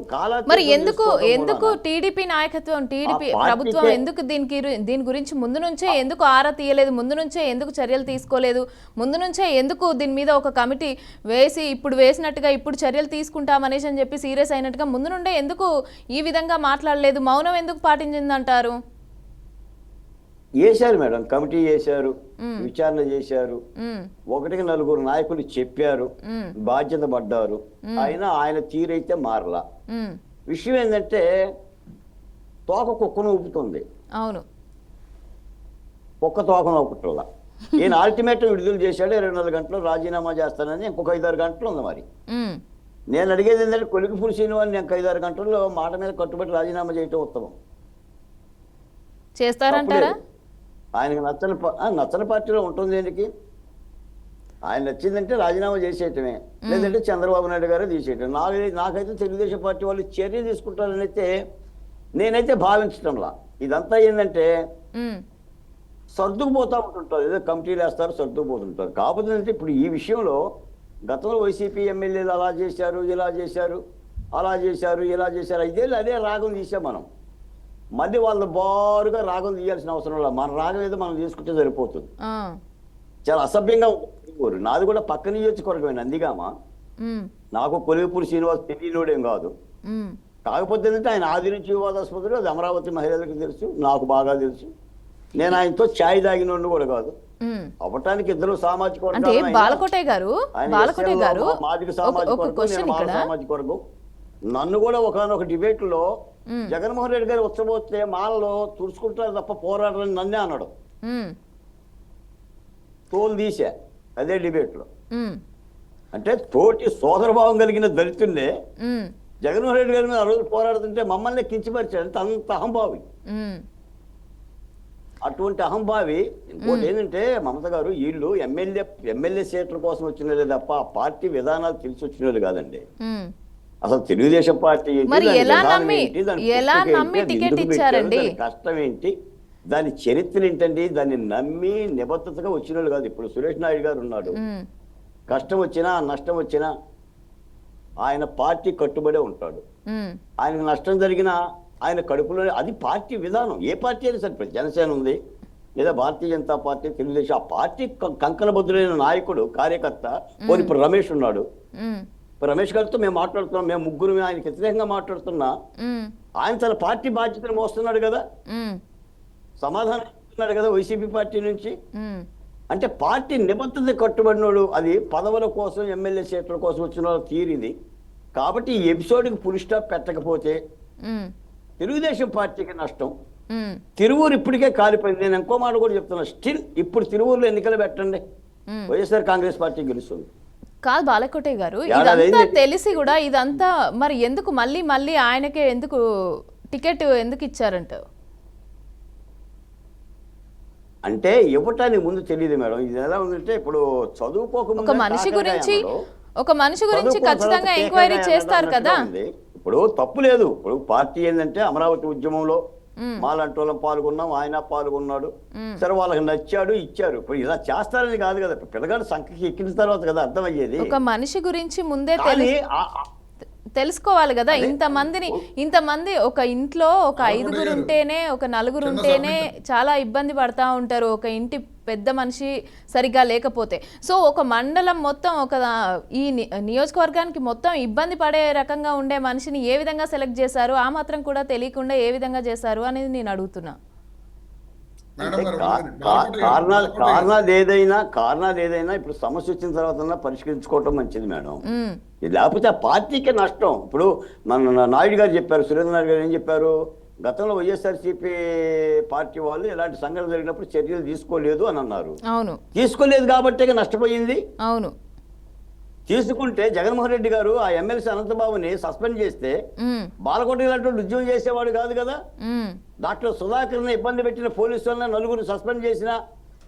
మరి ఎందుకు చేసుకోవడం వలన టీడీపీ నాయకత్వం టీడీపీ ఆ ప్రభుత్వం పార్టీకే- ఎందుకు దీని గురించి ముందు నుంచే ఎందుకు ఆరా తీయలేదు, ముందు నుంచే ఎందుకు చర్యలు తీసుకోలేదు, ముందు నుంచే ఎందుకు దీని మీద ఒక కమిటీ వేసి ఇప్పుడు వేసినట్టుగా ఇప్పుడు చర్యలు తీసుకుంటామనేసి అని చెప్పి సీరియస్ అయినట్టుగా ముందు నుండే ఎందుకు ఈ విధంగా మాట్లాడలేదు, మౌనం ఎందుకు పాటించిందంటారు? వేశారు మేడం, కమిటీ వేశారు, విచారణ చేశారు, ఉమ్, ఒకటికి నలుగురు నాయకులు చెప్పారు, ఉమ్, బాధ్యత పడ్డారు, అయినా ఆయన తీరైతే మారలా. ఉమ్, విషయం ఏంటంటే తోక కుక్కను ఊపుతుంది, అవును. కుక్క తోకను ఊపట్లా. ఈయన అల్టిమేటం విడుదల చేశాడు, 24 గంటలు రాజీనామా చేస్తానని. ఇంకొక 5-6 గంటలు ఉంది. మరి ఉమ్, నేను అడిగేది ఏంటంటే కొలికిపూడి శ్రీనివాస్ ఇంక 5-6 గంటల్లో మాట మీద కట్టుబడి రాజీనామా చేయటం ఉత్తమం. చేస్తారంటారా? తప్పులేదు. ఆయనకు నచ్చని పార్టీలో ఉంటుంది దేనికి? ఆయన నచ్చిందంటే రాజీనామా చేసేయటమే, లేదంటే చంద్రబాబు నాయుడు గారే తీసేయటం. నాకైతే తెలుగుదేశం పార్టీ వాళ్ళు చర్య తీసుకుంటారని అయితే నేనైతే భావించటంలా. ఇదంతా ఏంటంటే ఉమ్, సర్దుకుపోతా ఉంటుంటారు, ఏదో కమిటీలు వేస్తారు, సర్దుకుపోతుంటారు. కాకపోతే అంటే ఇప్పుడు ఈ విషయంలో గతంలో వైసీపీ ఎమ్మెల్యేలు అలా చేశారు, ఇలా చేశారు, అలా చేశారు, ఇలా చేశారు, 5 ఏళ్ళు అదే రాగం తీసాం మనం. మళ్ళీ వాళ్ళు బారుగా రాగం తీయాల్సిన అవసరం లేదు. మన రాగం ఏదో మనం తీసుకుంటే సరిపోతుంది. ఆ, చాలా అసభ్యంగా ఉంటుంది. నాది కూడా పక్క నియోజకవర్గమే, నందిగామ. ఉమ్, నాకు కొలివిపూడి శ్రీనివాస్ తెలియనోడేం కాదు. ఉమ్, కాకపోతే ఏంటంటే ఆయన ఆది నుంచి వివాదాస్పదులు, అది అమరావతి మహిళలకు తెలుసు, నాకు బాగా తెలుసు. నేను ఆయనతో ఛాయ్ తాగినోడిని కూడా కాదు. ఉమ్. అవ్వటానికి ఇద్దరు సామాజిక అంటే వర్గాలు. బాలకోటే గారు ఆయన బాలకోటే ఎస్ఎల్లో గారు మాదిగ ఒక సామాజిక ఒక వర్గం, క్వశ్చన్ నేను మాల ఇక్కడ. సామాజిక వర్గం. నన్ను కూడా ఒకనొక డిబేట్ లో జగన్మోహన్ రెడ్డి గారు ఉచ్చబోతే మాలలో తుడుచుకుంటారు తప్ప పోరాడని నన్నే అన్నాడు. ఉమ్, తోలు తీసా అదే డిబేట్ లో. ఉమ్, అంటే తోటి సోదరభావం కలిగిన దళితున్నే ఉమ్, జగన్మోహన్ రెడ్డి గారి మీద ఆ రోజు పోరాడుతుంటే మమ్మల్ని కించపరిచాడు. అంటే అంత అహంభావి, ఉమ్, అటువంటి అహంభావి. ఇంకోటి ఏంటంటే మమత గారు, వీళ్ళు ఎమ్మెల్యే సీట్ల కోసం వచ్చినదే తప్ప ఆ పార్టీ విధానాలు తెలిసి వచ్చినది కాదండి. ఉమ్. అసలు తెలుగుదేశం పార్టీ ఏంటి, మరి దాని ఎలా విధానం నమ్మి- ఏంటి, దాని ఎలా పుట్టుక ఏంటి, నమ్మి అది టికెట్ ఎందుకు పెట్టారు, ఇచ్చారండి? దాని కష్టం ఏంటి, దాని చరిత్ర ఏంటండి, దాన్ని నమ్మి నిబద్ధతగా వచ్చిన వాళ్ళు కాదు. ఇప్పుడు సురేష్ నాయుడు గారు ఉన్నాడు, ఉమ్, కష్టం వచ్చినా నష్టం వచ్చినా ఆయన పార్టీ కట్టుబడే ఉంటాడు. ఉమ్, ఆయనకు నష్టం జరిగినా ఆయన కడుపులో, అది పార్టీ విధానం. ఏ పార్టీ అయినా సరే, ఇప్పుడు జనసేన ఉంది, లేదా భారతీయ జనతా పార్టీ, తెలుగుదేశం, ఆ పార్టీ కంకణబద్ధులైన నాయకుడు, కార్యకర్త. పోనీ ఇప్పుడు రమేష్ ఉన్నాడు, ఉమ్, ఇప్పుడు రమేష్ గారితో మేము మాట్లాడుతున్నాం, మేము ముగ్గురు ఆయనకి వ్యతిరేకంగా మాట్లాడుతున్నా, ఉమ్, ఆయన తన పార్టీ బాధ్యతను మోస్తున్నాడు కదా, ఉమ్, సమాధానం ఇస్తున్నాడు కదా వైసీపీ పార్టీ నుంచి. ఉమ్, అంటే పార్టీ నిబద్ధత కట్టుబడినోడు, అది పదవుల కోసం ఎమ్మెల్యే సీట్ల కోసం వచ్చిన తీరింది. కాబట్టి ఈ ఎపిసోడ్కి ఫుల్ స్టాప్ పెట్టకపోతే ఉమ్, తెలుగుదేశం పార్టీకి నష్టం. ఉమ్, తిరువూరు ఇప్పటికే కాలిపోయింది. నేను ఇంకో మాట కూడా చెప్తున్నా, స్టిల్ ఇప్పుడు తిరువూరులో ఎన్నికలు పెట్టండి, వైఎస్ఆర్ కాంగ్రెస్ పార్టీ గెలుస్తుంది. కాదు బాలకోటే గారు, ఏడాది ఇదంతా అయింది. తెలిసి కూడా ఇదంతా మరి ఎందుకు మళ్ళీ మళ్ళీ ఆయనకే ఎందుకు టికెట్ ఎందుకు ఇచ్చారంట? అంటే ఇవ్వటానికి ముందు తెలియదు మేడం. ఇది ఎలా ఉందంటే, ఇప్పుడు చదువుకోకముందు ఒక మనిషి గురించి ఖచ్చితంగా ఎంక్వైరీ చేస్తారు కదా. ఇప్పుడు తప్పు లేదు. ఇప్పుడు పార్టీ ఏంటంటే అమరావతి ఉద్యమంలో మాలాంటి వాళ్ళం పాల్గొన్నాం, ఆయన పాల్గొన్నాడు, సరే వాళ్ళకి నచ్చాడు, ఇచ్చారు. ఇప్పుడు ఇలా చేస్తారని కాదు కదా, పిల్లగాడు సంఖ్యకి ఎక్కిన తర్వాత కదా అర్థమయ్యేది. ఒక మనిషి గురించి ముందే కానీ తెలుసుకోవాలి కదా. ఇంతమంది ఒక ఇంట్లో ఒక 5గురు ఉంటేనే, ఒక 4గురు ఉంటేనే చాలా ఇబ్బంది పడతా ఉంటారు, ఒక ఇంటి పెద్ద మనిషి సరిగ్గా లేకపోతే. సో ఒక మండలం మొత్తం, ఒక ఈ నియోజకవర్గానికి మొత్తం ఇబ్బంది పడే రకంగా ఉండే మనిషిని ఏ విధంగా సెలెక్ట్ చేశారు, ఆ మాత్రం కూడా తెలియకుండా ఏ విధంగా చేశారు అనేది నేను అడుగుతున్నా. కారణాలు ఏదైనా ఇప్పుడు సమస్య వచ్చిన తర్వాత పరిష్కరించుకోవటం మంచిది మేడం. లేకపోతే ఆ పార్టీకే నష్టం. ఇప్పుడు మన నాయుడు గారు చెప్పారు, సురేంద్ర నాయుడు గారు ఏం చెప్పారు, గతంలో వైఎస్ఆర్సీపీ పార్టీ వాళ్ళు ఇలాంటి సంఘటన జరిగినప్పుడు చర్యలు తీసుకోలేదు అని అన్నారు. అవును, తీసుకోలేదు కాబట్టి నష్టపోయింది. అవును, తీసుకుంటే జగన్మోహన్ రెడ్డి గారు ఆ ఎమ్మెల్సీ అనంతబాబుని సస్పెండ్ చేస్తే బాలకోట ఇలాంటి ఉద్యోగం చేసేవాడు కాదు కదా. డాక్టర్ సుధాకర్ని ఇబ్బంది పెట్టిన పోలీసు వాళ్ళని 4గురు సస్పెండ్ చేసినా,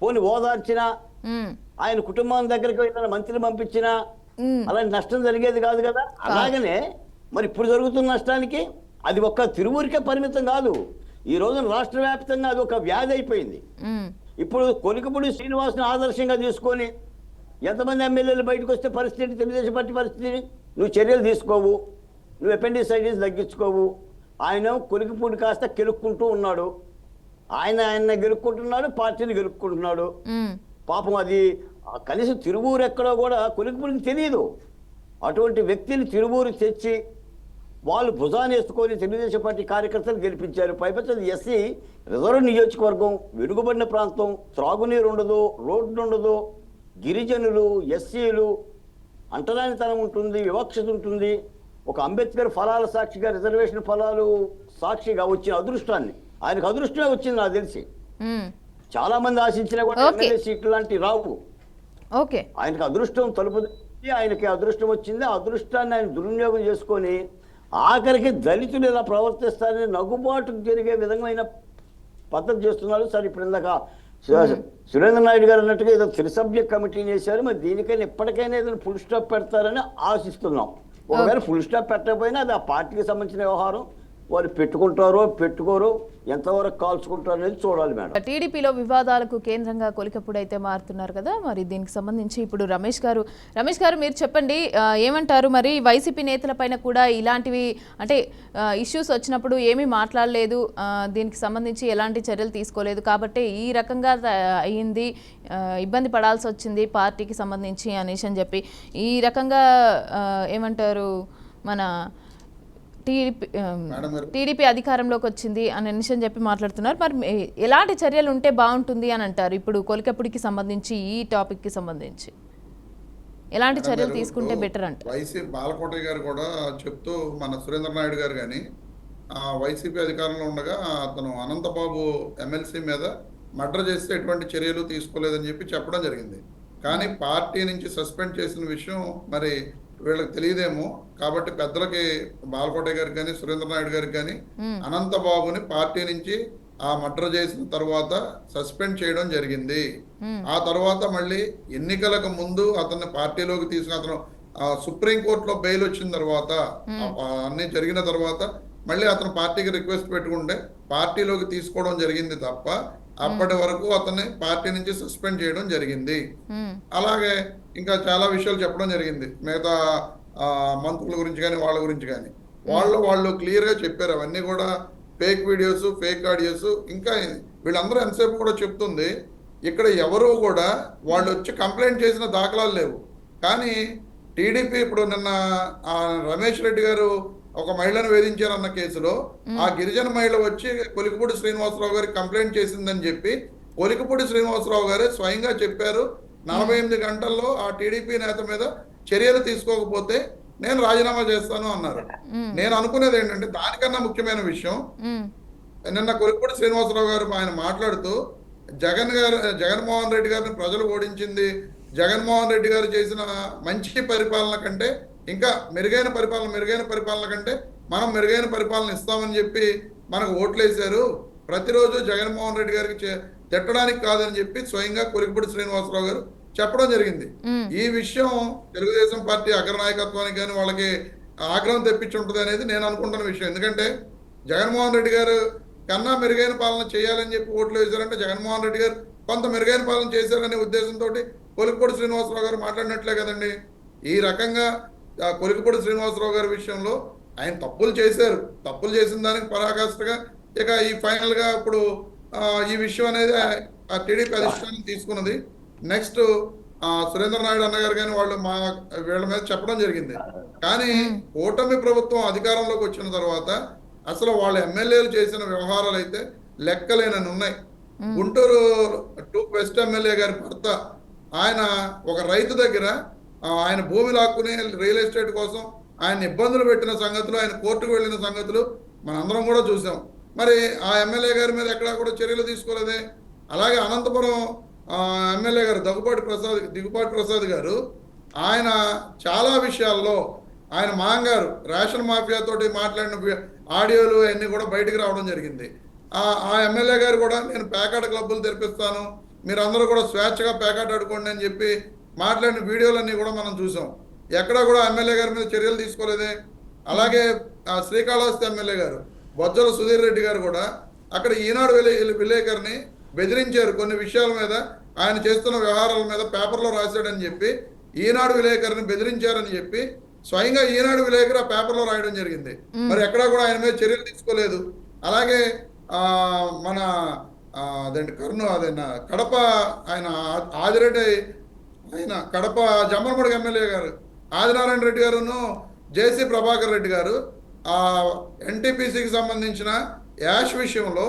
పోని ఓదార్చినా, ఆయన కుటుంబం దగ్గరికి వెళ్ళిన మంత్రిని పంపించినా అలాంటి నష్టం జరిగేది కాదు కదా. అలాగనే మరి ఇప్పుడు జరుగుతున్న నష్టానికి అది ఒక్క తిరువూరికే పరిమితం కాదు. ఈ రోజున రాష్ట్ర వ్యాప్తంగా అది ఒక వ్యాధి అయిపోయింది. ఇప్పుడు కొలికిపూడి శ్రీనివాస్ని ఆదర్శంగా తీసుకొని ఎంతమంది ఎమ్మెల్యేలు బయటకు వస్తే పరిస్థితి, తెలుగుదేశం పార్టీ పరిస్థితి, నువ్వు చర్యలు తీసుకోవు, నువ్వు అపెండిసైటిస్ తగ్గించుకోవు. ఆయన కొలికిపూడి కాస్త కెలుక్కుంటూ ఉన్నాడు. ఆయన గెలుక్కుంటున్నాడు, పార్టీని గెలుక్కుంటున్నాడు. పాపం అది కనీసం తిరువూరు ఎక్కడో కూడా కొలికిపూడికి తెలియదు. అటువంటి వ్యక్తిని తిరువూరు తెచ్చి వాళ్ళు భుజాన్ని వేసుకొని తెలుగుదేశం పార్టీ కార్యకర్తలు గెలిపించారు. పైపచ్చి ఎస్సీ రిజర్వ్ నియోజకవర్గం, వెనుకబడిన ప్రాంతం, త్రాగునీరు ఉండదు, రోడ్డు ఉండదు, గిరిజనులు, ఎస్సీలు, అంటరానితనం ఉంటుంది, వివక్షత ఉంటుంది. ఒక అంబేద్కర్ ఫలాల సాక్షిగా, రిజర్వేషన్ ఫలాలు సాక్షిగా వచ్చిన అదృష్టాన్ని, ఆయనకు అదృష్టమే వచ్చింది నాకు తెలిసి. చాలా మంది ఆశించినా కూడా ఎమ్మెల్యే సీట్లు లాంటి రావు. ఓకే, ఆయనకు అదృష్టం తలుపు, ఆయనకి అదృష్టం వచ్చింది. ఆ అదృష్టాన్ని ఆయన దుర్వినియోగం చేసుకొని ఆఖరికి దళితులు ఇలా ప్రవర్తిస్తారని నగుబాటు జరిగే విధమైన పద్ధతి చేస్తున్నారు. సార్ ఇప్పుడు ఇందాక సురేంద్ర నాయుడు గారు అన్నట్టుగా ఏదో త్రిసభ్య కమిటీని వేశారు. మరి దీనికైనా ఎప్పటికైనా ఏదైనా ఫుల్ స్టాప్ పెడతారని ఆశిస్తున్నాం. ఒకవేళ ఫుల్ స్టాప్ పెట్టకపోయినా అది ఆ పార్టీకి సంబంధించిన వ్యవహారం. వాళ్ళు పెట్టుకుంటారో పెట్టుకోరో, ఎంతవరకు కాల్చుకుంటారో అనేది చూడాలి మేడం. టీడీపీలో వివాదాలకు కేంద్రంగా కొలికపూడి అయితే మారుతున్నారు కదా, మరి దీనికి సంబంధించి ఇప్పుడు రమేష్ గారు మీరు చెప్పండి, ఏమంటారు? మరి వైసీపీ నేతలపైన కూడా ఇలాంటివి అంటే ఇష్యూస్ వచ్చినప్పుడు ఏమీ మాట్లాడలేదు, దీనికి సంబంధించి ఎలాంటి చర్యలు తీసుకోలేదు కాబట్టి ఈ రకంగా అయ్యింది, ఇబ్బంది పడాల్సి వచ్చింది పార్టీకి సంబంధించి అనేసి అని చెప్పి ఈ రకంగా ఏమంటారు మన టీడీపీ అధికారంలోకి వచ్చింది అని అని చెప్పి మాట్లాడుతున్నారు. మరి ఎలాంటి చర్యలు ఉంటే బాగుంటుంది అని అంటారు? ఇప్పుడు కొలికపూడికి సంబంధించి ఈ టాపిక్ కి సంబంధించి ఎలాంటి చర్యలు తీసుకుంటే బెటర్ అంట? వైసీపీ బాలకోటయ్య గారు కూడా చెప్తూ, మన సురేంద్ర నాయుడు గారు కానీ వైసీపీ అధికారంలో ఉండగా అతను అనంతబాబు ఎమ్మెల్సీ మీద మర్డర్ చేస్తే ఎటువంటి చర్యలు తీసుకోలేదని చెప్పి చెప్పడం జరిగింది. కానీ పార్టీ నుంచి సస్పెండ్ చేసిన విషయం మరి వీళ్ళకి తెలియదేమో. కాబట్టి పెద్దలకి బాలకోటయ్య గారికి కానీ సురేంద్ర నాయుడు గారికి కానీ అనంతబాబుని పార్టీ నుంచి ఆ మర్డర్ చేసిన తర్వాత సస్పెండ్ చేయడం జరిగింది. ఆ తర్వాత మళ్ళీ ఎన్నికలకు ముందు అతన్ని పార్టీలోకి తీసుకుని అతను సుప్రీంకోర్టులో బెయిల్ వచ్చిన తర్వాత అన్ని జరిగిన తర్వాత మళ్ళీ అతను పార్టీకి రిక్వెస్ట్ పెట్టుకుంటే పార్టీలోకి తీసుకోవడం జరిగింది తప్ప అప్పటి వరకు అతన్ని పార్టీ నుంచి సస్పెండ్ చేయడం జరిగింది. అలాగే ఇంకా చాలా విషయాలు చెప్పడం జరిగింది మిగతా మంత్రుల గురించి కానీ వాళ్ళ గురించి కానీ. వాళ్ళు క్లియర్ గా చెప్పారు. అవన్నీ కూడా ఫేక్ వీడియోస్, ఫేక్ ఆడియోస్. ఇంకా వీళ్ళందరూ ఎంతసేపు కూడా చెప్తుంది, ఇక్కడ ఎవరు కూడా వాళ్ళు వచ్చి కంప్లైంట్ చేసిన దాఖలాలు లేవు. కానీ టీడీపీ ఇప్పుడు నిన్న రమేష్ రెడ్డి గారు ఒక మహిళను వేధించారన్న కేసులో ఆ గిరిజన మహిళ వచ్చి కొలికపూడి శ్రీనివాసరావు గారికి కంప్లైంట్ చేసిందని చెప్పి కొలికపూడి శ్రీనివాసరావు గారే స్వయంగా చెప్పారు. 48 గంటల్లో ఆ టీడీపీ నేత మీద చర్యలు తీసుకోకపోతే నేను రాజీనామా చేస్తాను అన్నారు. నేను అనుకునేది ఏంటంటే, దానికన్నా ముఖ్యమైన విషయం, నిన్న కొలికపూడి శ్రీనివాసరావు గారు ఆయన మాట్లాడుతూ జగన్మోహన్ రెడ్డి గారిని ప్రజలు ఓడించింది, జగన్మోహన్ రెడ్డి గారు చేసిన మంచి పరిపాలన కంటే ఇంకా మెరుగైన పరిపాలన కంటే మనం మెరుగైన పరిపాలన ఇస్తామని చెప్పి మనకు ఓట్లేశారు, ప్రతిరోజు జగన్మోహన్ రెడ్డి గారికి తిట్టడానికి కాదని చెప్పి స్వయంగా కొలికపూడి శ్రీనివాసరావు గారు చెప్పడం జరిగింది. ఈ విషయం తెలుగుదేశం పార్టీ అగ్రనాయకత్వానికి కానీ వాళ్ళకి ఆగ్రహం తెప్పించి ఉంటుంది అనేది నేను అనుకుంటున్న విషయం. ఎందుకంటే జగన్మోహన్ రెడ్డి గారు కన్నా మెరుగైన పాలన చేయాలని చెప్పి ఓట్లు వేశారంటే జగన్మోహన్ రెడ్డి గారు కొంత మెరుగైన పాలన చేశారనే ఉద్దేశంతో కొలికపూడి శ్రీనివాసరావు గారు మాట్లాడినట్లే కదండి. ఈ రకంగా కొలికపూడి శ్రీనివాసరావు గారి విషయంలో ఆయన తప్పులు చేశారు. తప్పులు చేసిన దానికి పరాకాష్ఠగా ఇక ఈ ఫైనల్ గా ఇప్పుడు ఈ విషయం అనేది ఆ టీడీపీ అధిష్టానం తీసుకున్నది. నెక్స్ట్ సురేంద్ర నాయుడు అన్నగారు కానీ వాళ్ళు వీళ్ళ మీద చెప్పడం జరిగింది. కానీ కూటమి ప్రభుత్వం అధికారంలోకి వచ్చిన తర్వాత అసలు వాళ్ళ ఎమ్మెల్యేలు చేసిన వ్యవహారాలు అయితే లెక్కలేనని ఉన్నాయి. గుంటూరు 2 వెస్ట్ ఎమ్మెల్యే గారి భర్త ఆయన ఒక రైతు దగ్గర ఆయన భూమి లాక్కుని రియల్ ఎస్టేట్ కోసం ఆయన ఇబ్బందులు పెట్టిన సంగతులు, ఆయన కోర్టుకు వెళ్ళిన సంగతులు మనందరం కూడా చూసాం. మరి ఆ ఎమ్మెల్యే గారి మీద ఎక్కడా కూడా చర్యలు తీసుకోలేదే. అలాగే అనంతపురం ఎమ్మెల్యే గారు దిగుపాటి ప్రసాద్ గారు ఆయన చాలా విషయాల్లో ఆయన మాంగారు రేషన్ మాఫియాతోటి మాట్లాడిన ఆడియోలు అన్నీ కూడా బయటకు రావడం జరిగింది. ఆ ఎమ్మెల్యే గారు కూడా నేను ప్యాకాట్ క్లబ్బులు తెరిపిస్తాను, మీరందరూ కూడా స్వేచ్ఛగా ప్యాకాట్ ఆడుకోండి అని చెప్పి మాట్లాడిన వీడియోలన్నీ కూడా మనం చూసాం. ఎక్కడా కూడా ఎమ్మెల్యే గారి మీద చర్యలు తీసుకోలేదే. అలాగే శ్రీకాళహస్తి ఎమ్మెల్యే గారు బొజ్జల సుధీర్ రెడ్డి గారు కూడా అక్కడ ఈనాడు విలేకరిని బెదిరించారు. కొన్ని విషయాల మీద ఆయన చేస్తున్న వ్యవహారాల మీద పేపర్లో రాశాడని చెప్పి ఈనాడు విలేకరిని బెదిరించారని చెప్పి స్వయంగా ఈనాడు విలేకరు ఆ పేపర్లో రాయడం జరిగింది. మరి ఎక్కడా కూడా ఆయన మీద చర్యలు తీసుకోలేదు. అలాగే మన అదేంటి కడప ఆయన ఆదిరెడ్డి ఆయన కడప జమ్మలమడుగు ఎమ్మెల్యే గారు ఆదినారాయణ రెడ్డి గారును జేసీ ప్రభాకర్ రెడ్డి గారు ఎన్టీపీసీకి సంబంధించిన యాష్ విషయంలో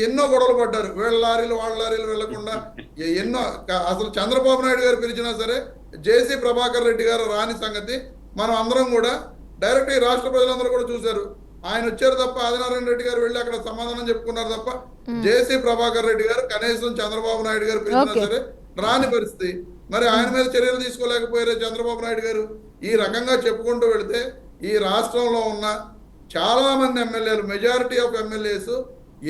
ఎన్నో గొడవలు పడ్డారు. వీళ్ళ లారీలు వాళ్ళ లారీలు వెళ్లకుండా ఎన్నో అసలు చంద్రబాబు నాయుడు గారు పిలిచినా సరే జేసీ ప్రభాకర్ రెడ్డి గారు రాని సంగతి మనం అందరం కూడా డైరెక్ట్ ఈ రాష్ట్ర ప్రజలందరూ కూడా చూశారు. ఆయన వచ్చారు తప్ప ఆదినారాయణ రెడ్డి గారు వెళ్ళి అక్కడ సమాధానం చెప్పుకున్నారు తప్ప జేసీ ప్రభాకర్ రెడ్డి గారు కనీసం చంద్రబాబు నాయుడు గారు పిలిచినా సరే రాని పరిస్థితి. మరి ఆయన మీద చర్యలు తీసుకోలేకపోయారు చంద్రబాబు నాయుడు గారు. ఈ రకంగా చెప్పుకుంటూ వెళితే ఈ రాష్ట్రంలో ఉన్న చాలా మంది ఎమ్మెల్యేలు, మెజారిటీ ఆఫ్ ఎమ్మెల్యేస్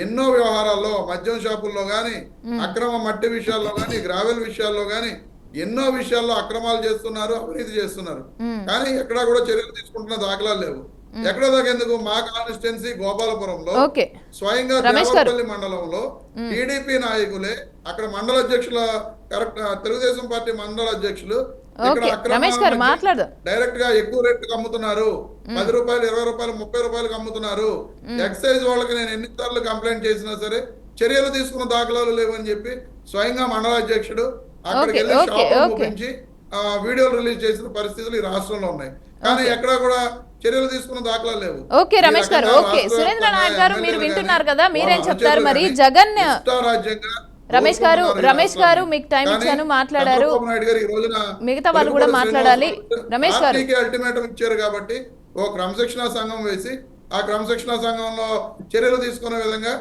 ఎన్నో వ్యవహారాల్లో, మద్యం షాపుల్లో కానీ, అక్రమ మట్టి విషయాల్లో కానీ, గ్రావెల్ విషయాల్లో కానీ ఎన్నో విషయాల్లో అక్రమాలు చేస్తున్నారు, అవినీతి చేస్తున్నారు. కానీ ఎక్కడా కూడా చర్యలు తీసుకుంటున్న దాఖలాలు లేవు. ఎక్కడో దాకెందుకు మా కాన్స్టిట్యున్సీ గోపాలపురంలో స్వయంగా దేవరపల్లి మండలంలో టీడీపీ నాయకులే అక్కడ మండల అధ్యక్షుల తెలుగుదేశం పార్టీ మండల అధ్యక్షులు డైరెక్ట్ గా ఎక్కువ రేట్లకు అమ్ముతున్నారు, 10 రూపాయలు, 20 రూపాయలు, 30 రూపాయలకు అమ్ముతున్నారు. ఎక్సైజ్ వాళ్ళకి నేను ఎన్నిసార్లు కంప్లైంట్ చేసినా సరే చర్యలు తీసుకున్న దాఖలాలు లేవని చెప్పి స్వయంగా మండల అధ్యక్షుడు అక్కడికి వెళ్ళి షాప్ చూపించి వీడియోలు రిలీజ్ చేసిన పరిస్థితులు ఈ రాష్ట్రంలో ఉన్నాయి. కానీ ఎక్కడా కూడా చర్యలు తీసుకున్న దాఖలాలు లేవు. ఓకే రమేష్ గారు, ఓకే సురేంద్ర నాయక్ గారు మీరు వింటున్నారు కదా, మీరేం చెప్తారు? మరి జగన్ రమేష్ గారు మీకు టైం ఇచ్చాను, మాట్లాడారు, మిగతా వాళ్ళు కూడా మాట్లాడాలి. రమేష్ గారు అల్టిమేటం ఇచ్చారు కాబట్టి ఓ క్రమశిక్షణా సంఘం వేసి ఆ క్రమశిక్షణా సంఘంలో చర్యలు తీసుకునే విధంగా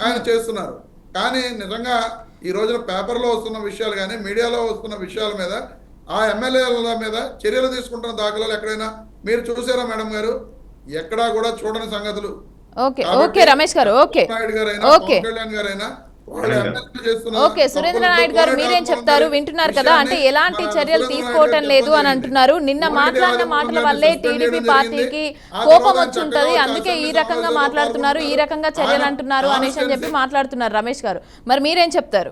ఆయన చేస్తున్నారు. కానీ నిజంగా ఈ రోజున పేపర్లో వస్తున్న విషయాలు కానీ, మీడియాలో వస్తున్న విషయాల మీద, ఆ ఎమ్మెల్యేల మీద చర్యలు తీసుకుంటున్న దాఖలాలు ఎక్కడైనా మీరు చూసారా మేడం గారు? ఎక్కడా కూడా చూడని సంగతులు. ఓకే రమేష్ గారు, ఓకే కళ్యాణ్ గారైనా ఓకే సురేంద్ర నాయుడు గారు మీరేం చెప్తారు? వింటున్నారు కదా, అంటే ఎలాంటి చర్యలు తీసుకోవటం లేదు అని అంటున్నారు. నిన్న మాట్లాడిన మాటల వల్లే టీడీపీ పార్టీకి కోపం వచ్చి ఉంటది, అందుకే ఈ రకంగా మాట్లాడుతున్నారు, ఈ రకంగా చర్యలు అంటున్నారు అనేసి అని చెప్పి మాట్లాడుతున్నారు రమేష్ గారు. మరి మీరేం చెప్తారు?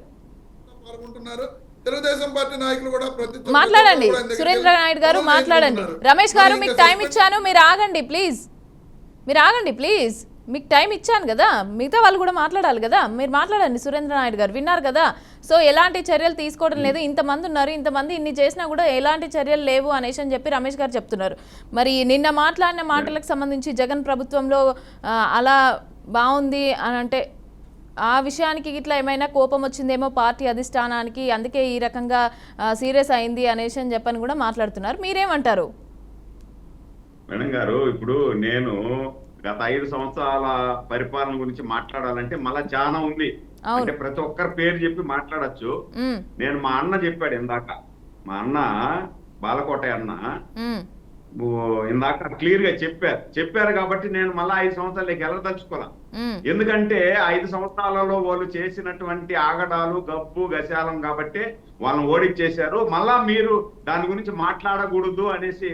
తెలుగుదేశం పార్టీ నాయకులు కూడా మాట్లాడండి. సురేంద్ర నాయుడు గారు మాట్లాడండి. రమేష్ గారు మీకు టైం ఇచ్చాను, మీరు ఆగండి ప్లీజ్, మీరు ఆగండి ప్లీజ్, మీకు టైం ఇచ్చాను కదా, మిగతా వాళ్ళు కూడా మాట్లాడాలి కదా, మీరు మాట్లాడండి. సురేంద్ర నాయుడు గారు విన్నారు కదా, సో ఎలాంటి చర్యలు తీసుకోవడం లేదు, ఇంతమంది ఉన్నారు, ఇంతమంది ఇన్ని చేసినా కూడా ఎలాంటి చర్యలు లేవు అనేసి అని చెప్పి రమేష్ గారు చెప్తున్నారు. మరి నిన్న మాట్లాడిన మాటలకు సంబంధించి జగన్ ప్రభుత్వంలో అలా బాగుంది అని అంటే ఆ విషయానికి ఇట్లా ఏమైనా కోపం వచ్చిందేమో పార్టీ అధిష్టానానికి, అందుకే ఈ రకంగా సీరియస్ అయింది అనేసి అని చెప్పని కూడా మాట్లాడుతున్నారు. మీరేమంటారు? మేడం గారు, ఇప్పుడు నేను గత 5 సంవత్సరాల పరిపాలన గురించి మాట్లాడాలంటే మళ్ళా చాలా ఉంది. అంటే ప్రతి ఒక్కరి పేరు చెప్పి మాట్లాడచ్చు. నేను మా అన్న చెప్పాడు ఇందాక, మా అన్న బాలకోట అన్న ఇందాక క్లియర్ గా చెప్పారు కాబట్టి నేను మళ్ళా 5 సంవత్సరాలకి వెళ్ళదలుచుకోలే. ఎందుకంటే 5 సంవత్సరాలలో వాళ్ళు చేసినటువంటి ఆగడాలు, గబ్బు గశాలం కాబట్టి వాళ్ళని ఓడిచ్చేశారు. మళ్ళా మీరు దాని గురించి మాట్లాడకూడదు అనేసి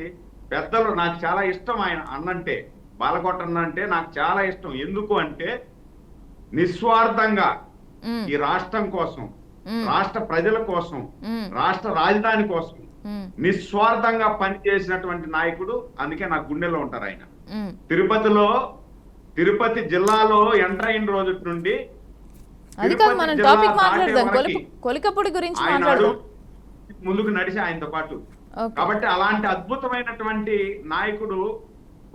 పెద్దలు, నాకు చాలా ఇష్టం ఆయన అన్నంటే, బాలకోటన్న అంటే నాకు చాలా ఇష్టం. ఎందుకు అంటే నిస్వార్థంగా ఈ రాష్ట్రం కోసం, రాష్ట్ర ప్రజల కోసం, రాష్ట్ర రాజధాని కోసం నిస్వార్థంగా పనిచేసినటువంటి నాయకుడు. అందుకే నాకు గుండెలో ఉంటారు ఆయన. తిరుపతి జిల్లాలో ఎంటర్ అయిన రోజు నుండి ముందుకు నడిచి ఆయనతో పాటు. కాబట్టి అలాంటి అద్భుతమైనటువంటి నాయకుడు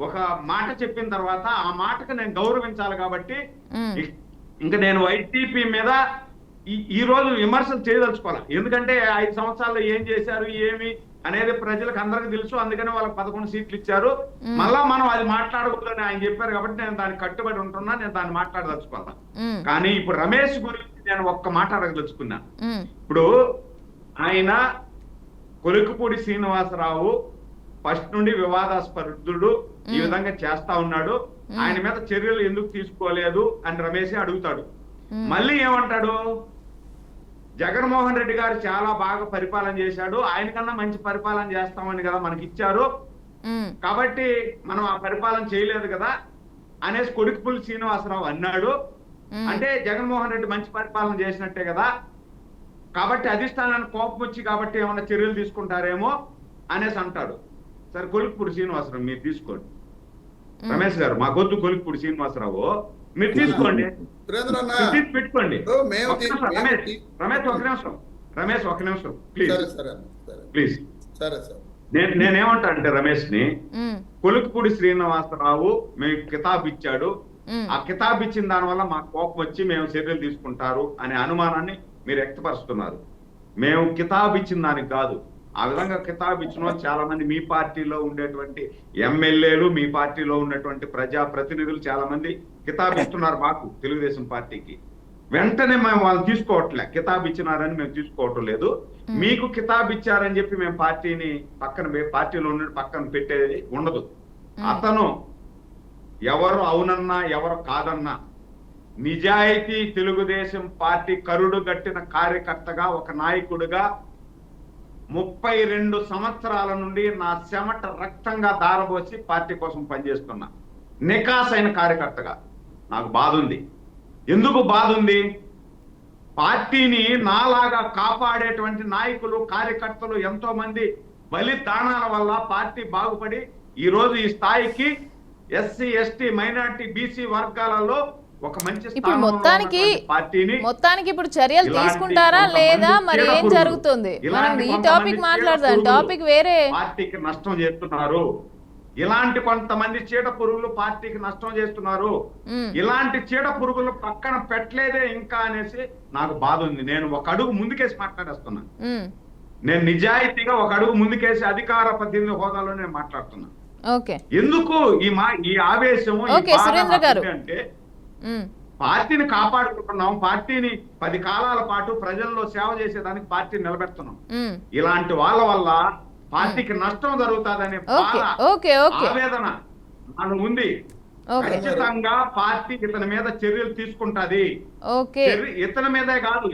ఒక మాట చెప్పిన తర్వాత ఆ మాటకు నేను గౌరవించాలి. కాబట్టి ఇంకా నేను వైసీపీ మీద ఈ రోజు విమర్శలు చేయదలుచుకోవాలి. ఎందుకంటే 5 సంవత్సరాల్లో ఏం చేశారు, ఏమి అనేది ప్రజలకు అందరికీ తెలుసు. అందుకని వాళ్ళకి 11 సీట్లు ఇచ్చారు. మళ్ళా మనం అది మాట్లాడకూడదని ఆయన చెప్పారు కాబట్టి నేను దానికి కట్టుబడి ఉంటున్నా, నేను దాన్ని మాట్లాడదలుచుకోవాలా. కానీ ఇప్పుడు రమేష్ గురించి నేను ఒక్క మాట అడగదలుచుకున్నా. ఇప్పుడు ఆయన కొలికపూడి శ్రీనివాసరావు ఫస్ట్ నుండి వివాదాస్పరుడు, ఈ విధంగా చేస్తా ఉన్నాడు, ఆయన మీద చర్యలు ఎందుకు తీసుకోలేదు అని రమేష్ అడుగుతాడు. మళ్ళీ ఏమంటాడు, జగన్మోహన్ రెడ్డి గారు చాలా బాగా పరిపాలన చేశాడు, ఆయన కన్నా మంచి పరిపాలన చేస్తామని కదా మనకి ఇచ్చారు, కాబట్టి మనం ఆ పరిపాలన చేయలేదు కదా అనేసి కొలికపూడి శ్రీనివాసరావు అన్నాడు. అంటే జగన్మోహన్ రెడ్డి మంచి పరిపాలన చేసినట్టే కదా, కాబట్టి అధిష్టానానికి కోపం వచ్చి కాబట్టి ఏమైనా చర్యలు తీసుకుంటారేమో అనేసి అంటాడు. సరే కొలిక్పూడి శ్రీనివాసరావు మీరు తీసుకోండి. రమేష్ గారు మాకొద్దు కొలిక్పూడి శ్రీనివాసరావు, మీరు తీసుకోండి, సురేంద్ర అన్న, తీసి పెట్టుకోండి. ఇప్పుడు మేము ఒక్క నిమిషం, రమేష్ ఒక నిమిషం ప్లీజ్ సరే సరే అన్న, సరే ప్లీజ్. సరే సార్. నేనేమంటా అంటే రమేష్ ని, ఉమ్, కొలిక్పూడి శ్రీనివాసరావు మీకు కితాబ్ ఇచ్చాడు, ఉమ్, ఆ కితాబ్ ఇచ్చిన దాని వల్ల మాకు కోపం వచ్చి మేము చర్యలు తీసుకుంటారు అనే అనుమానాన్ని మీరు వ్యక్తపరుస్తున్నారు. మేము కితాబ్ ఇచ్చిన దానికి కాదు. ఆ విధంగా కితాబ్ ఇచ్చిన వాళ్ళు చాలా మంది మీ పార్టీలో ఉండేటువంటి ఎమ్మెల్యేలు, మీ పార్టీలో ఉన్నటువంటి ప్రజా ప్రతినిధులు చాలా మంది కితాబ్ ఇస్తున్నారు మాకు, తెలుగుదేశం పార్టీకి. వెంటనే మేము వాళ్ళు తీసుకోవట్లే, కితాబ్ ఇచ్చినారని మేము తీసుకోవటం లేదు. మీకు కితాబ్ ఇచ్చారని చెప్పి మేము పార్టీని పార్టీలో ఉన్న పక్కన పెట్టేది ఉండదు. అతను ఎవరు అవునన్నా ఎవరు కాదన్నా నిజాయితీ తెలుగుదేశం పార్టీ కరుడు గట్టిన కార్యకర్తగా, ఒక నాయకుడిగా 32 సంవత్సరాల నుండి నా చెమట రక్తంగా దారబోసి పార్టీ కోసం పనిచేస్తున్నా నికాసైన కార్యకర్తగా నాకు బాధ ఉంది. ఎందుకు బాధ ఉంది? పార్టీని నాలాగా కాపాడేటువంటి నాయకులు, కార్యకర్తలు ఎంతో మంది బలిదానాల వల్ల పార్టీ బాగుపడి ఈ రోజు ఈ స్థాయికి ఎస్సీ, ఎస్టీ, మైనారిటీ, బీసీ వర్గాలలో ఒక మంచి ఇప్పుడు మొత్తానికి ఇప్పుడు చర్యలు తీసుకుంటారా లేదా, మరి ఏం జరుగుతుంది? మనం ఈ టాపిక్ మాట్లాడదాం, టాపిక్ వేరే. పార్టీకి నష్టం చేస్తున్నారు, ఇలాంటి కొంతమంది చీడ పురుగులు పార్టీకి నష్టం చేస్తున్నారు. ఇలాంటి చీడ పురుగులు పక్కన పెట్టలేదే ఇంకా అనేసి నాకు బాధ ఉంది. నేను ఒక అడుగు ముందుకేసి మాట్లాడేస్తున్నా. నేను నిజాయితీగా ఒక అడుగు ముందుకేసి అధికార ప్రతినిధి హోదాలో నేను మాట్లాడుతున్నా. ఎందుకు ఈ ఆవేశము అంటే పార్టీని కాపాడుకుంటున్నాం, పార్టీని 10 కాలాల పాటు ప్రజల్లో సేవ చేసేదానికి పార్టీని నిలబెడుతున్నాం. ఇలాంటి వాళ్ళ వల్ల పార్టీకి నష్టం జరుగుతుందనే ఆవేదన నాకు ఉంది. ఖచ్చితంగా పార్టీ ఇతని మీద చర్యలు తీసుకుంటది. ఇతని మీదే కాదు,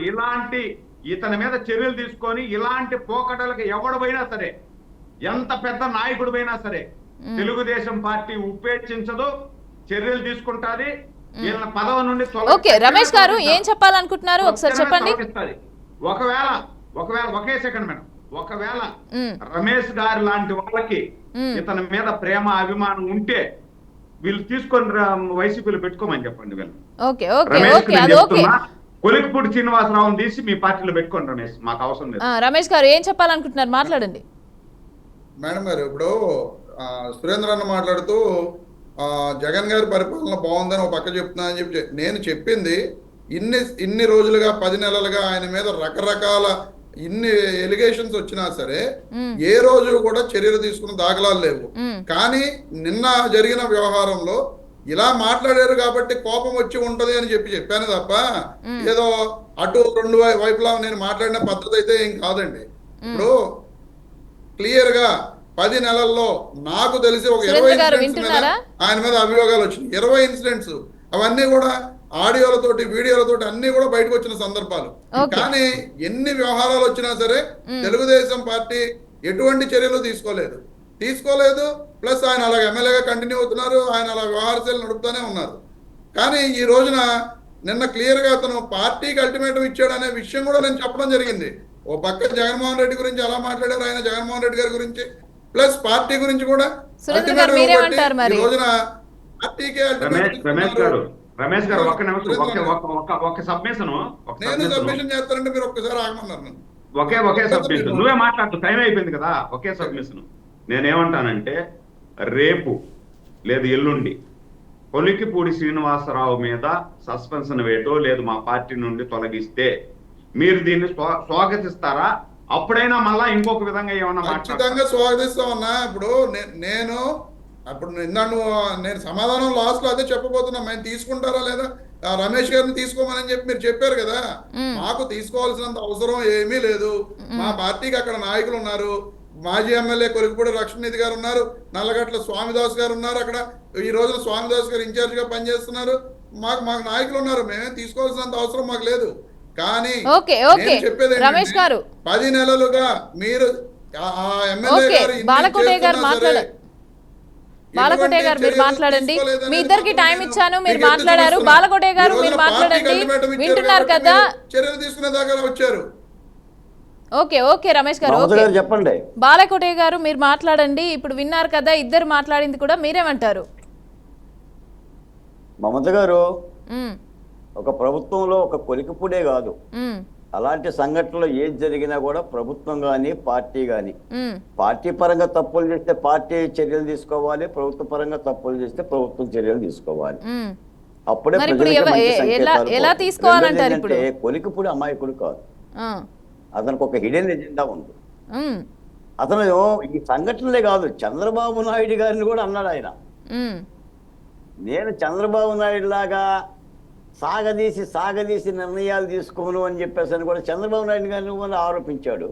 ఇతని మీద చర్యలు తీసుకొని ఇలాంటి పోకడలకు ఎవడమైనా సరే, ఎంత పెద్ద నాయకుడు అయినా సరే, తెలుగుదేశం పార్టీ ఉపేక్షించదు, చర్యలు తీసుకుంటాది. పదవి నుండి రమేష్ గారు ఏం చెప్పాలనుకుంటున్నారు ఒకసారి చెప్పండి. ఒకవేళ ఒకే సెకండ్ మేడం, ఒకవేళ రమేష్ గారు లాంటి వాళ్ళకి ఇతని మీద ప్రేమ అభిమానం ఉంటే వీళ్ళు తీసుకొని వైసీపీలో పెట్టుకోమని చెప్పండి. వీళ్ళు కొలిక్పూడి శ్రీనివాసరావుని తీసి మీ పార్టీలో పెట్టుకోండి రమేష్, మాకు అవసరం లేదు. రమేష్ గారు ఏం చెప్పాలనుకుంటున్నారు, మాట్లాడండి. మేడం గారు, ఇప్పుడు సురేంద్ర అన్న మాట్లాడుతూ జగన్ గారి పరిపాలన బాగుందని ఒక పక్క చెప్తున్నా అని చెప్పి, నేను చెప్పింది ఇన్ని రోజులుగా 10 నెలలుగా ఆయన మీద రకరకాల ఇన్ని ఎలిగేషన్స్ వచ్చినా సరే ఏ రోజు కూడా చర్యలు తీసుకున్న దాఖలాలు లేవు. కానీ నిన్న జరిగిన వ్యవహారంలో ఇలా మాట్లాడారు కాబట్టి కోపం వచ్చి ఉంటది అని చెప్పాను తప్ప ఏదో అటు 2 వైపులా నేను మాట్లాడిన పద్ధతి అయితే ఏం కాదండి. ఇప్పుడు క్లియర్ గా 10 నెలల్లో నాకు తెలిసి ఒక 20 ఇన్సిడెంట్స్ మీద ఆయన మీద అభియోగాలు వచ్చినాయి. 20 ఇన్సిడెంట్స్, అవన్నీ కూడా ఆడియోలతోటి, వీడియోలతోటి అన్ని కూడా బయటకు వచ్చిన సందర్భాలు. కానీ ఎన్ని వ్యవహారాలు వచ్చినా సరే తెలుగుదేశం పార్టీ ఎటువంటి చర్యలు తీసుకోలేదు. ప్లస్ ఆయన అలా ఎమ్మెల్యేగా కంటిన్యూ అవుతున్నారు, ఆయన అలా వ్యవహారశైలి నడుపుతూనే ఉన్నారు. కానీ ఈ రోజున నిన్న క్లియర్ గా అతను పార్టీకి అల్టిమేటం ఇచ్చాడు అనే విషయం కూడా నేను చెప్పడం జరిగింది. ఓ పక్క జగన్మోహన్ రెడ్డి గురించి అలా మాట్లాడారు ఆయన, జగన్మోహన్ రెడ్డి గారి గురించి, ప్లస్ పార్టీ గురించి కూడా రమేష్ గారు ఒక సబ్మిషన్ చేస్తారంటే మీరు ఒక్కసారి ఆగమన్నారు. ఒకే సబ్మిషన్, నువ్వే మాట్లాడుతూ టైం అయిపోయింది కదా. ఒకే సబ్మిషన్. నేనేమంటానంటే రేపు లేదు ఎల్లుండి కొలిక్పూడి శ్రీనివాసరావు మీద సస్పెన్షన్ వేయటో లేదు మా పార్టీ నుండి తొలగిస్తే మీరు దీన్ని స్వాగతిస్తారా? అప్పుడైనా మళ్ళా ఇంకొక విధంగా ఏమన్నా ఖచ్చితంగా స్వాగతిస్తామన్నా. ఇప్పుడు నేను సమాధానం లాస్ట్ లో అదే చెప్పబోతున్నా. మేము తీసుకుంటారా లేదా, రమేష్ గారిని తీసుకోమని చెప్పి మీరు చెప్పారు కదా. మాకు తీసుకోవాల్సినంత అవసరం ఏమీ లేదు. మా పార్టీకి అక్కడ నాయకులు ఉన్నారు. మాజీ ఎమ్మెల్యే కొలిక్పూడి రక్షణనిధి గారు ఉన్నారు, నల్లగట్ల స్వామిదాస్ గారు ఉన్నారు. అక్కడ ఈ రోజున స్వామిదాస్ గారు ఇన్ఛార్జ్ గా పనిచేస్తున్నారు. మాకు మాకు నాయకులు ఉన్నారు. మేమే తీసుకోవాల్సినంత అవసరం మాకు లేదు. కానీ చెప్పేది 10 నెలలుగా మీరు బాలకోటే గారు మీరు మాట్లాడండి. మీ ఇద్దరికి టైం ఇచ్చాను, మీరు మాట్లాడారు. బాలకోటే గారు మీరు మాట్లాడండి, వింటున్నారు కదా. చర్యలు తీసుకునే దాకా వచ్చారు. ఓకే ఓకే రమేష్ గారు మమత ఓకే గారు చెప్పండి. బాలకోటయ్య గారు మీరు మాట్లాడండి. ఇప్పుడు విన్నారు కదా ఇద్దరు మాట్లాడింది కూడా, మీరేమంటారు? మమత గారు ఉమ్, ఒక ప్రభుత్వంలో ఒక కొలికిపుడే కాదు, ఉమ్, అలాంటి సంఘటనలు ఏది జరిగినా కూడా ప్రభుత్వం కానీ పార్టీ కానీ, ఉమ్, పార్టీ పరంగా తప్పులు చేస్తే పార్టీ చర్యలు తీసుకోవాలి, ప్రభుత్వ పరంగా తప్పులు చేస్తే ప్రభుత్వం చర్యలు తీసుకోవాలి. ఉమ్. అప్పుడే మరి ఇప్పుడు ప్రజలకి మంచి ఎలా సంకేతాలు ఎలా పోతాయి. తీసుకోవాలంటారు రెండోది ఇప్పుడు? ఏంటంటే, కొలికిపుడి అమాయకుడు కాదు, ఆ, అతనికి ఒక హిడెన్ ఎజెండా ఉంది. ఉమ్, అతను ఈ సంఘటనలే కాదు, చంద్రబాబు నాయుడు గారిని కూడా అన్నాడు ఆయన. ఉమ్, నేను చంద్రబాబు నాయుడు లాగా సాగదీసి నిర్ణయాలు తీసుకోను అని చెప్పేసి అని కూడా చంద్రబాబు నాయుడు గారిని కూడా ఆరోపించాడు,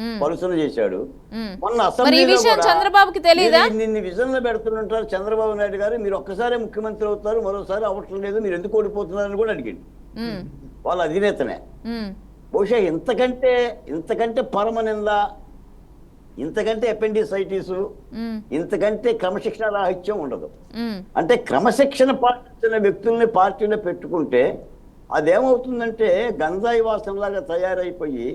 ఉమ్, పలుసన చేశాడు. ఉమ్. మొన్న మరి ఈ అసెంబ్లీలో విషయం కూడా చంద్రబాబుకి తెలీదా? మీరు ఇన్ని విజన్లు పెడుతుంటారు చంద్రబాబు నాయుడు గారు, మీరు ఒక్కసారే ముఖ్యమంత్రి అవుతారు, మరోసారి అవ్వట్లేదు లేదు, మీరు ఎందుకు ఓడిపోతున్నారని కూడా అడిగింది ఉమ్, వాళ్ళ అధినేతనే. ఉమ్, బహుశా ఇంతకంటే పరమనింద, ఇంతకంటే అపెండిసైటిస్, ఉమ్, ఇంతకంటే క్రమశిక్షణ రాహిత్యం ఉండదు. ఉమ్, అంటే క్రమశిక్షణ పాటించిన వ్యక్తుల్ని పార్టీలో పెట్టుకుంటే అదేమవుతుందంటే గంజాయి వాసనలాగా తయారైపోయి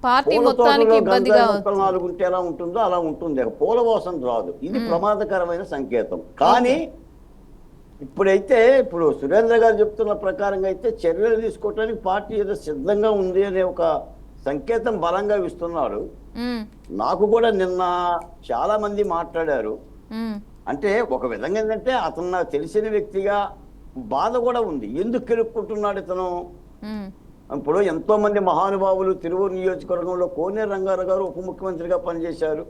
పార్టీ పూల మొత్తానికి తోటలో ఇబ్బందిగా గంజాయి మొక్కలు 4 ఉంటే ఎలా ఉంటుందో అలా ఉంటుంది, పూల వాసన రాదు. ఇది ప్రమాదకరమైన సంకేతం. కానీ ఇప్పుడు సురేంద్ర గారు చెప్తున్న ప్రకారంగా అయితే చర్యలు తీసుకోవడానికి పార్టీ ఏదో సిద్ధంగా ఉంది అనే ఒక సంకేతం బలంగా ఇస్తున్నాడు. ఉమ్, నాకు కూడా నిన్న చాలా మంది మాట్లాడారు. ఉమ్, అంటే ఒక విధంగా ఏంటంటే అతను నాకు తెలిసిన వ్యక్తిగా బాధ కూడా ఉంది, ఎందుకు కెలుక్కుంటున్నాడు ఇతను. ఉమ్, ఇప్పుడు ఎంతో మంది మహానుభావులు తిరువూరు నియోజకవర్గంలో కోనేరు రంగారావు గారు ఉప ముఖ్యమంత్రిగా పనిచేశారు.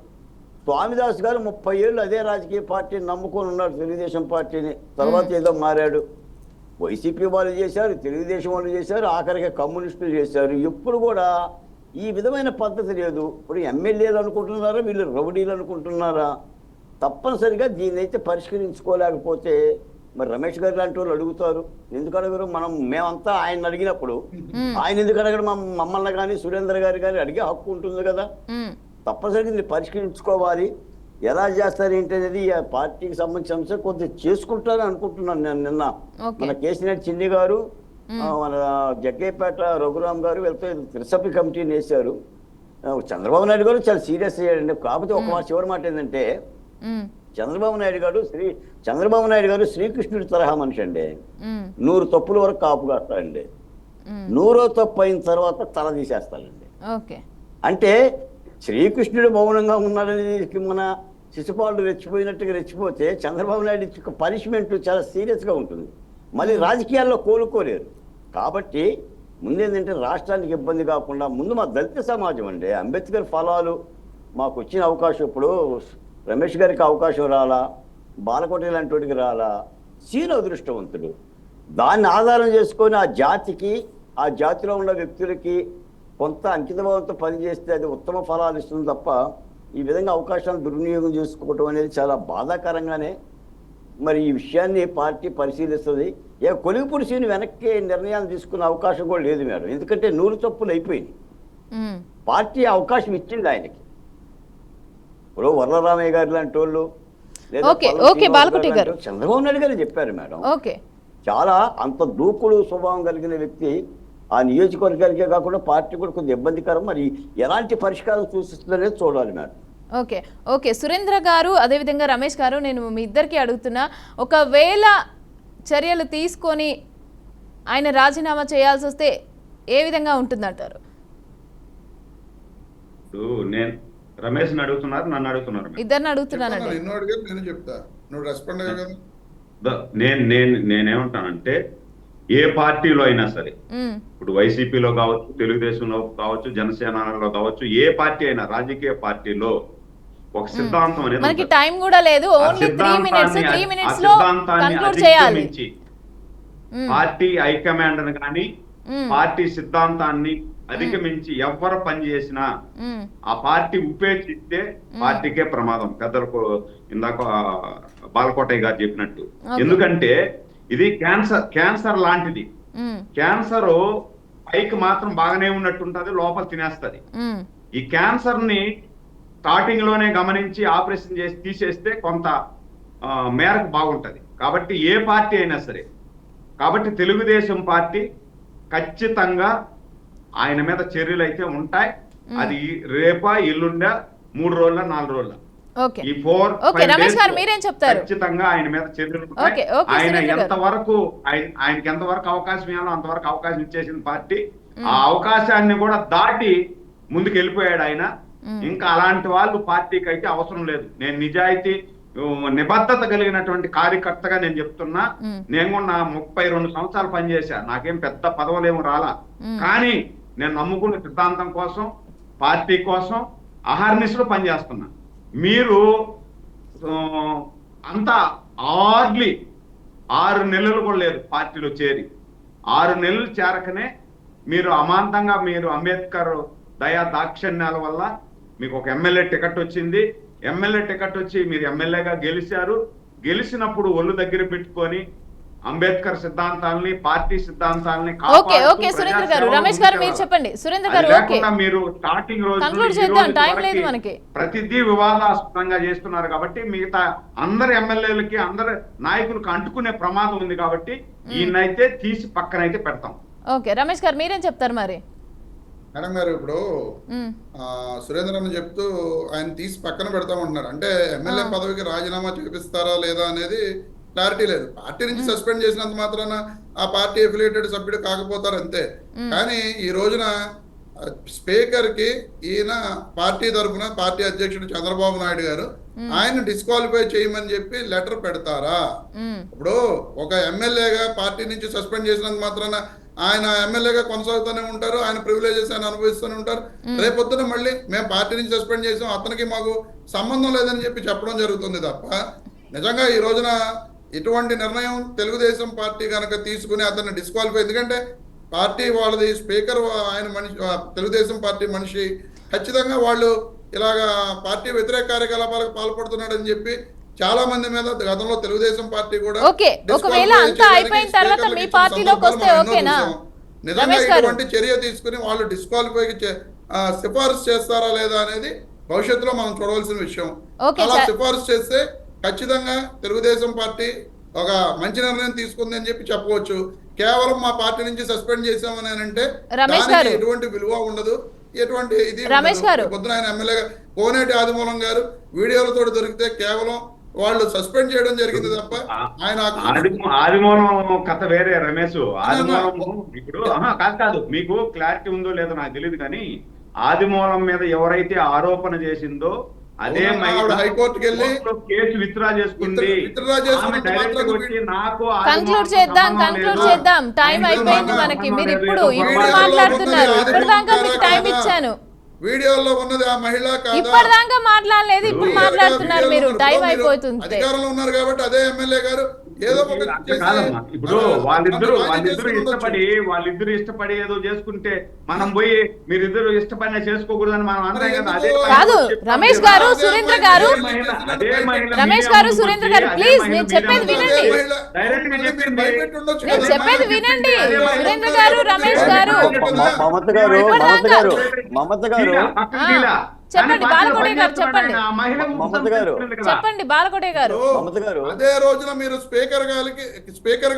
స్వామిదాస్ గారు 30 ఏళ్ళు అదే రాజకీయ పార్టీని నమ్ముకొని ఉన్నాడు, తెలుగుదేశం పార్టీని. తర్వాత ఏదో మారాడు. వైసీపీ వాళ్ళు చేశారు, తెలుగుదేశం వాళ్ళు చేశారు, ఆఖరికి కమ్యూనిస్టులు చేశారు. ఎప్పుడు కూడా ఈ విధమైన పద్ధతి లేదు. ఇప్పుడు ఎమ్మెల్యేలు అనుకుంటున్నారా, వీళ్ళు రౌడీలు అనుకుంటున్నారా? తప్పనిసరిగా దీన్ని అయితే పరిష్కరించుకోలేకపోతే మరి రమేష్ గారు లాంటి వాళ్ళు అడుగుతారు, ఎందుకు అడగరు? మేమంతా ఆయన అడిగినప్పుడు ఆయన ఎందుకు అడగడు? మమ్మల్ని కానీ సురేంద్ర గారు కానీ అడిగే హక్కు ఉంటుంది కదా. ఉమ్, తప్పనిసరిగా దీన్ని పరిష్కరించుకోవాలి. ఎలా చేస్తారు ఏంటి అనేది ఆ పార్టీకి సంబంధించిన అంశం కొంచెం చేసుకుంటారని అనుకుంటున్నాను. నేను నిన్న ఓకే. మన కేసీఆర్ చిన్ని గారు, మన జగ్గేపేట రఘురామ్ గారు వెళ్తే త్రిసభ్య కమిటీని వేశారు. చంద్రబాబు నాయుడు గారు చాలా సీరియస్ అయ్యాడండి. కాకపోతే ఒక చివరి మాట ఏంటంటే, ఉమ్, చంద్రబాబు నాయుడు గారు శ్రీకృష్ణుడి తరహా మనిషి అండి. ఉమ్, 100 తప్పుల వరకు కాపు కాస్తాడండి, ఉమ్. 100వ తప్పు అయిన తర్వాత తల తీసేస్తాడండి. ఓకే. అంటే శ్రీకృష్ణుడు మౌనంగా ఉన్నాడని మన శిశుపాలుడు రెచ్చిపోయినట్టుగా రెచ్చిపోతే చంద్రబాబు నాయుడు పనిష్మెంట్ చాలా సీరియస్గా ఉంటుంది. మళ్ళీ రాజకీయాల్లో కోలుకోలేరు. కాబట్టి ముందేంటంటే రాష్ట్రానికి ఇబ్బంది కాకుండా ముందు మా దళిత సమాజం అండి, అంబేద్కర్ ఫలాలు మాకు వచ్చిన అవకాశం, ఇప్పుడు రమేష్ గారికి అవకాశం రాలా, బాలకోట లాంటి వాడికి రాలా, సీను అదృష్టవంతుడు. దాన్ని ఆధారం చేసుకొని ఆ జాతికి, ఆ జాతిలో ఉన్న వ్యక్తులకి కొంత అంకితభావంతో పనిచేస్తే అది ఉత్తమ ఫలాలు ఇస్తుంది తప్ప ఈ విధంగా అవకాశాలను దుర్వినియోగం చేసుకోవటం అనేది చాలా బాధాకరంగానే. మరి ఈ విషయాన్ని పార్టీ పరిశీలిస్తుంది. కొలిగిపూడి సీను వెనక్కి నిర్ణయాలు తీసుకునే అవకాశం కూడా లేదు మేడం, ఎందుకంటే 100 తప్పులు అయిపోయింది. ఉమ్, పార్టీ అవకాశం ఇచ్చింది ఆయనకి. ఇప్పుడు వరలరామయ్య గారు లాంటి వాళ్ళు, లేదా ఓకే, పల్లం ఓకే, శ్రీనివాస్ బాలకోటి గారు గారు. లాంటి చంద్రబాబు నాయుడు గారు చెప్పారు మేడం. ఓకే. చాలా అంత దూకుడు స్వభావం కలిగిన వ్యక్తి ఆ నియోజకవర్గానికే కాకుండా పార్టీ కూడా కొంచెం ఇబ్బందికరం. మరి ఎలాంటి పరిష్కారం సూచిస్తుందనేది చూడాలి మేడం. ఓకే ఓకే సురేంద్ర గారు, అదేవిధంగా రమేష్ గారు, నేను మీ ఇద్దరికి అడుగుతున్నా, ఒకవేళ చర్యలు తీసుకొని ఆయన రాజీనామా చేయాల్సి వస్తే ఏ విధంగా ఉంటుందంటారు? నేను రమేష్ అడుగుతున్నారు, నన్ను అడుగుతున్నారు. ఇద్దరిని అడుగుతున్నానండి. నిన్ను అడిగారు, నేను చెప్తా, నువ్వు రెస్పాండ్ అయ్యా కదా. నేనేమంటానంటే, ఏ పార్టీలో అయినా సరే, ఉమ్, ఇప్పుడు వైసీపీలో కావచ్చు, తెలుగుదేశంలో కావచ్చు, జనసేనలో కావచ్చు, ఏ పార్టీ అయినా రాజకీయ పార్టీలో ఒక సిద్ధాంతం అనేది మనకి ఉంటుంది. టైం కూడా లేదు, ఆ ఓన్లీ 3 మినిట్స్. 3 సిద్ధాంతాన్ని మినిట్స్ లో కంక్లూడ్ చేయాలి. అధిగమించి పార్టీ హైకమాండ్ కానీ పార్టీ సిద్ధాంతాన్ని అధిగమించి ఎవరు పనిచేసినా ఆ పార్టీ ఉపేక్షిస్తే పార్టీకే ప్రమాదం. పెద్దలకు ఇందాక బాలకోటయ్య గారు చెప్పినట్టు. ఎందుకంటే ఇది క్యాన్సర్ లాంటిది. క్యాన్సర్ పైకి మాత్రం బాగానే ఉన్నట్టుంటది, లోపల తినేస్తది. ఈ క్యాన్సర్ ని స్టార్టింగ్ లోనే గమనించి ఆపరేషన్ చేసి తీసేస్తే కొంత మేరకు బాగుంటది. కాబట్టి ఏ పార్టీ అయినా సరే, కాబట్టి తెలుగుదేశం పార్టీ ఖచ్చితంగా ఆయన మీద చర్యలు అయితే ఉంటాయి. అది రేపా ఎల్లుండా 3 రోజుల 4 రోజుల ఓకే ఈ 4 ఓకే రమేష్ గారు మీరేం చెప్తారు? ఖచ్చితంగా ఆయన మీద చర్యలు ఓకే, ఉంటాయి. ఓకే, ఆయన సురేంద్ర గారు. ఎంతవరకు ఆయనకి ఎంతవరకు అవకాశం ఇవ్వాలో అంతవరకు అవకాశం ఇచ్చేసిన పార్టీ ఆ అవకాశాన్ని కూడా దాటి ముందుకు వెళ్ళిపోయాడు ఆయన. ఇంకా అలాంటి వాళ్ళు పార్టీకి అయితే అవసరం లేదు. నేను నిజాయితీ నిబద్ధత కలిగినటువంటి కార్యకర్తగా నేను చెప్తున్నా. నేను కూడా నా 32 సంవత్సరాలు పనిచేశా. నాకేం పెద్ద పదవులేమో రాలా, కానీ నేను నమ్ముకున్న సిద్ధాంతం కోసం, పార్టీ కోసం అహర్నిశలు పనిచేస్తున్నా. మీరు అంతా ఆర్లీ 6 నెలలు కూడా లేదు పార్టీలో చేరి. 6 నెలలు చేరకనే మీరు అమాంతంగా మీరు అంబేద్కర్ దయా దాక్షిణ్యాల వల్ల మీకు ఒక ఎమ్మెల్యే టికెట్ వచ్చింది. ఎమ్మెల్యే టికెట్ వచ్చి మీరు ఎమ్మెల్యేగా గెలిచారు. గెలిచినప్పుడు ఒళ్ళు దగ్గర పెట్టుకొని అంబేద్కర్ సిద్ధాంతాలని, పార్టీ సిద్ధాంతాలని ఓకే ఓకే సురేంద్ర గారు, రమేష్ గారు మీరు చెప్పండి. సురేంద్ర గారు ఓకే మీరు స్టార్టింగ్ కంక్లూడ్ రోజు చేద్దాం, టైం లేదు మనకి. ప్రతిదీ వివాదాస్పదంగా చేస్తున్నారు కాబట్టి మిగతా అందరు ఎమ్మెల్యేలకి, అందరు నాయకులకు అంటుకునే ప్రమాదం ఉంది కాబట్టి ఈయనైతే తీసి పక్కనైతే పెడతాం. ఓకే రమేష్ గారు మీరేం చెప్తారు మరి? మేడం గారు, ఇప్పుడు సురేంద్రన్ చెప్తూ ఆయన తీసి పక్కన పెడతామంటున్నారు. అంటే ఎమ్మెల్యే పదవికి రాజీనామా చేపిస్తారా లేదా అనేది క్లారిటీ లేదు. పార్టీ నుంచి సస్పెండ్ చేసినంత మాత్రాన ఆ పార్టీ అఫిలియేటెడ్ సభ్యుడు కాకపోతారు అంతే. కానీ ఈ రోజున స్పీకర్ కి ఈయన పార్టీ తరఫున పార్టీ అధ్యక్షుడు చంద్రబాబు నాయుడు గారు ఆయన డిస్క్వాలిఫై చేయమని చెప్పి లెటర్ పెడతారా? ఇప్పుడు ఒక ఎమ్మెల్యేగా పార్టీ నుంచి సస్పెండ్ చేసినంత మాత్రాన ఆయన ఎమ్మెల్యేగా కొనసాగుతూనే ఉంటారు, ఆయన ప్రివిలేజెస్ ఆయన అనుభవిస్తూనే ఉంటారు. రేపొద్దున మళ్ళీ మేము పార్టీ నుంచి సస్పెండ్ చేసాం, అతనికి మాకు సంబంధం లేదని చెప్పి చెప్పడం జరుగుతుంది తప్ప నిజంగా ఈ రోజున ఇటువంటి నిర్ణయం తెలుగుదేశం పార్టీ కనుక తీసుకుని అతన్ని డిస్క్వాలిఫై, ఎందుకంటే పార్టీ వాళ్ళది, స్పీకర్ ఆయన మనిషి, తెలుగుదేశం పార్టీ మనిషి, ఖచ్చితంగా వాళ్ళు ఇలాగా పార్టీ వ్యతిరేక కార్యకలాపాలకు పాల్పడుతున్నాడని చెప్పి చాలా మంది మీద గతంలో తెలుగుదేశం పార్టీ కూడా ఓకే ఒకవేళ అంతా అయిపోయిన తర్వాత మీ పార్టీలోకి వస్తే ఓకేనా? నిజంగా ఇటువంటి చర్య తీసుకుని వాళ్ళు డిస్క్వాలిఫై సిఫారసు చేస్తారా లేదా అనేది భవిష్యత్తులో మనం చూడవలసిన విషయం. అలా సిఫారసు చేస్తే ఖచ్చితంగా తెలుగుదేశం పార్టీ ఒక మంచి నిర్ణయం తీసుకుంది అని చెప్పి చెప్పవచ్చు. కేవలం మా పార్టీ నుంచి సస్పెండ్ చేసామని అంటే దానికి ఎటువంటి విలువ ఉండదు, ఎటువంటి ఇది పొద్దున ఆయన ఎమ్మెల్యే కోనేటి ఆదిమూలం గారు వీడియోలతో దొరికితే కేవలం వాళ్ళు సస్పెండ్ చేయడం జరిగింది తప్ప ఆయన ఆదిమూలం కథ వేరే. రమేష్ ఆదిమూలం ఇప్పుడు కాదు, మీకు క్లారిటీ ఉందో లేదో నాకు తెలియదు, కానీ ఆదిమూలం మీద ఎవరైతే ఆరోపణ చేసిందో అదే హైకోర్టుకి వెళ్ళి కేసు విత్డ్రా చేసుకుంది. కంక్లూడ్ చేద్దాం, టైం అయిపోయింది మనకి. మీరు ఇప్పుడు మాట్లాడుతున్నారు, ఇప్పటిదాకా మీకు టైం ఇచ్చాను. వీడియోలో ఉన్నది ఆ మహిళ కాదా? ఇప్పటిదాకా మాట్లాడలేదు, ఇప్పుడు మాట్లాడుతున్నారు మీరు. టైం అయిపోతుంది. అధికారంలో ఉన్నారు కాబట్టి అదే ఎమ్మెల్యే గారు ఏదో ఇప్పుడు వాళ్ళిద్దరు ఇష్టపడి ఏదో చేసుకుంటే మనం పోయి మీరిద్దరు ఇష్టపడినా చేసుకోకూడదని మనం కాదు. రమేష్ గారు, సురేంద్ర గారు, రమేష్ గారు, సురేంద్ర గారు ప్లీజ్ నేను చెప్పేది వినండి. నేను చెప్పేది వినండి సురేంద్ర గారు, రమేష్ గారు. చెప్పండి బాలకోటే గారు, చెప్పండి బాలకోటే గారు. అదే రోజున మీరు స్పీకర్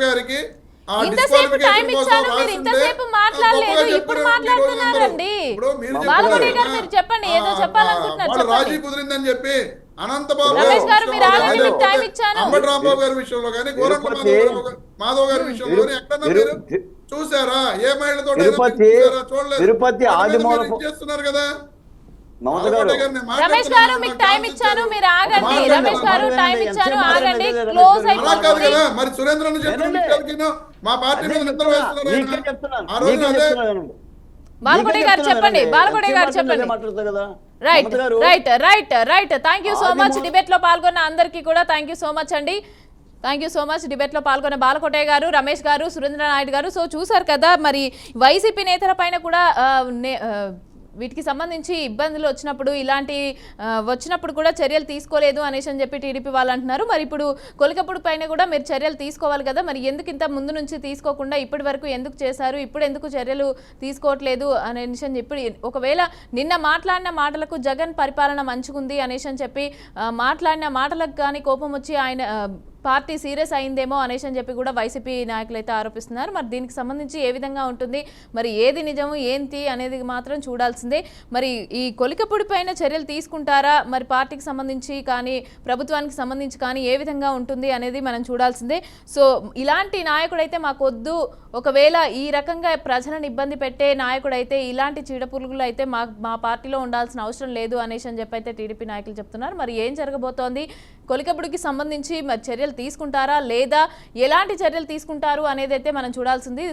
గారికి ఇంతసేపు టైం ఇచ్చాను, మీరు ఇంతసేపు మాట్లాడలేదు, ఇప్పుడు మాట్లాడుతున్నారండి. బాలకోటే గారు మీరు చెప్పండి, ఏదో చెప్పాలనుకుంటున్నారు. రాజీ కుదిరిందని చెప్పి అనంతబాబు అంబట్రాంబాబు గారి విషయంలో కానీ, గోరంట్ల మాధవ్ గారి విషయంలో కానీ ఎక్కడన్నా మీరు చూసారా? ఏ మహిళతో చూడలేదు, చేస్తున్నారు కదా. రమేష్ గారు మీకు టైం ఇచ్చాను, మీరు ఆగండి. రమేష్ గారు టైం ఇచ్చాను, ఆగండి. క్లోజ్ అయిపోతుంది కదా. మరి సురేంద్రన్ చెప్పిన మా పార్టీ మీద నిద్ర వేస్తున్నారు. బాలకోటే గారు చెప్పండి, బాలకోటే గారు చెప్పండి. Right. Thank you so much. Debate లో పాల్గొన్న అందరికీ కూడా థ్యాంక్ యూ సో మచ్ అండి. Thank you so much. డిబేట్లో పాల్గొన్న బాలకోటే గారు, రమేష్ గారు, సురేంద్ర నాయుడు గారు. సో చూసారు కదా, మరి వైసీపీ నేతల పైన కూడా వీటికి సంబంధించి ఇబ్బందులు వచ్చినప్పుడు, ఇలాంటి వచ్చినప్పుడు కూడా చర్యలు తీసుకోలేదు అనేసి అని చెప్పి టీడీపీ వాళ్ళు అంటున్నారు. మరి ఇప్పుడు కొలికప్పుడు పైన కూడా మీరు చర్యలు తీసుకోవాలి కదా, మరి ఎందుకు ఇంత ముందు నుంచి తీసుకోకుండా ఇప్పటి వరకు ఎందుకు చేశారు, ఇప్పుడు ఎందుకు చర్యలు తీసుకోవట్లేదు అనేసి అని చెప్పి, ఒకవేళ నిన్న మాట్లాడిన మాటలకు జగన్ పరిపాలన మంచిగుంది అనేసి అని చెప్పి మాట్లాడిన మాటలకు కానీ కోపం వచ్చి ఆయన పార్టీ సీరియస్ అయిందేమో అనేసి అని చెప్పి కూడా వైసీపీ నాయకులు అయితే ఆరోపిస్తున్నారు. మరి దీనికి సంబంధించి ఏ విధంగా ఉంటుంది, మరి ఏది నిజము ఏంటి అనేది మాత్రం చూడాల్సిందే. మరి ఈ కొలికపూడి పైన చర్యలు తీసుకుంటారా, మరి పార్టీకి సంబంధించి కానీ ప్రభుత్వానికి సంబంధించి కానీ ఏ విధంగా ఉంటుంది అనేది మనం చూడాల్సిందే. సో ఇలాంటి నాయకుడైతే మాకు వద్దు, ఒకవేళ ఈ రకంగా ప్రజలను ఇబ్బంది పెట్టే నాయకుడైతే, ఇలాంటి చీడపురుగులు అయితే మా పార్టీలో ఉండాల్సిన అవసరం లేదు అనేసి అని చెప్పి అయితే టీడీపీ నాయకులు చెప్తున్నారు. మరి ఏం జరగబోతోంది, కొలికపుడికి సంబంధించి మరి చర్యలు తీసుకుంటారా లేదా ఎలాంటి చర్యలు తీసుకుంటారు అనేది అయితే మనం చూడాల్సింది.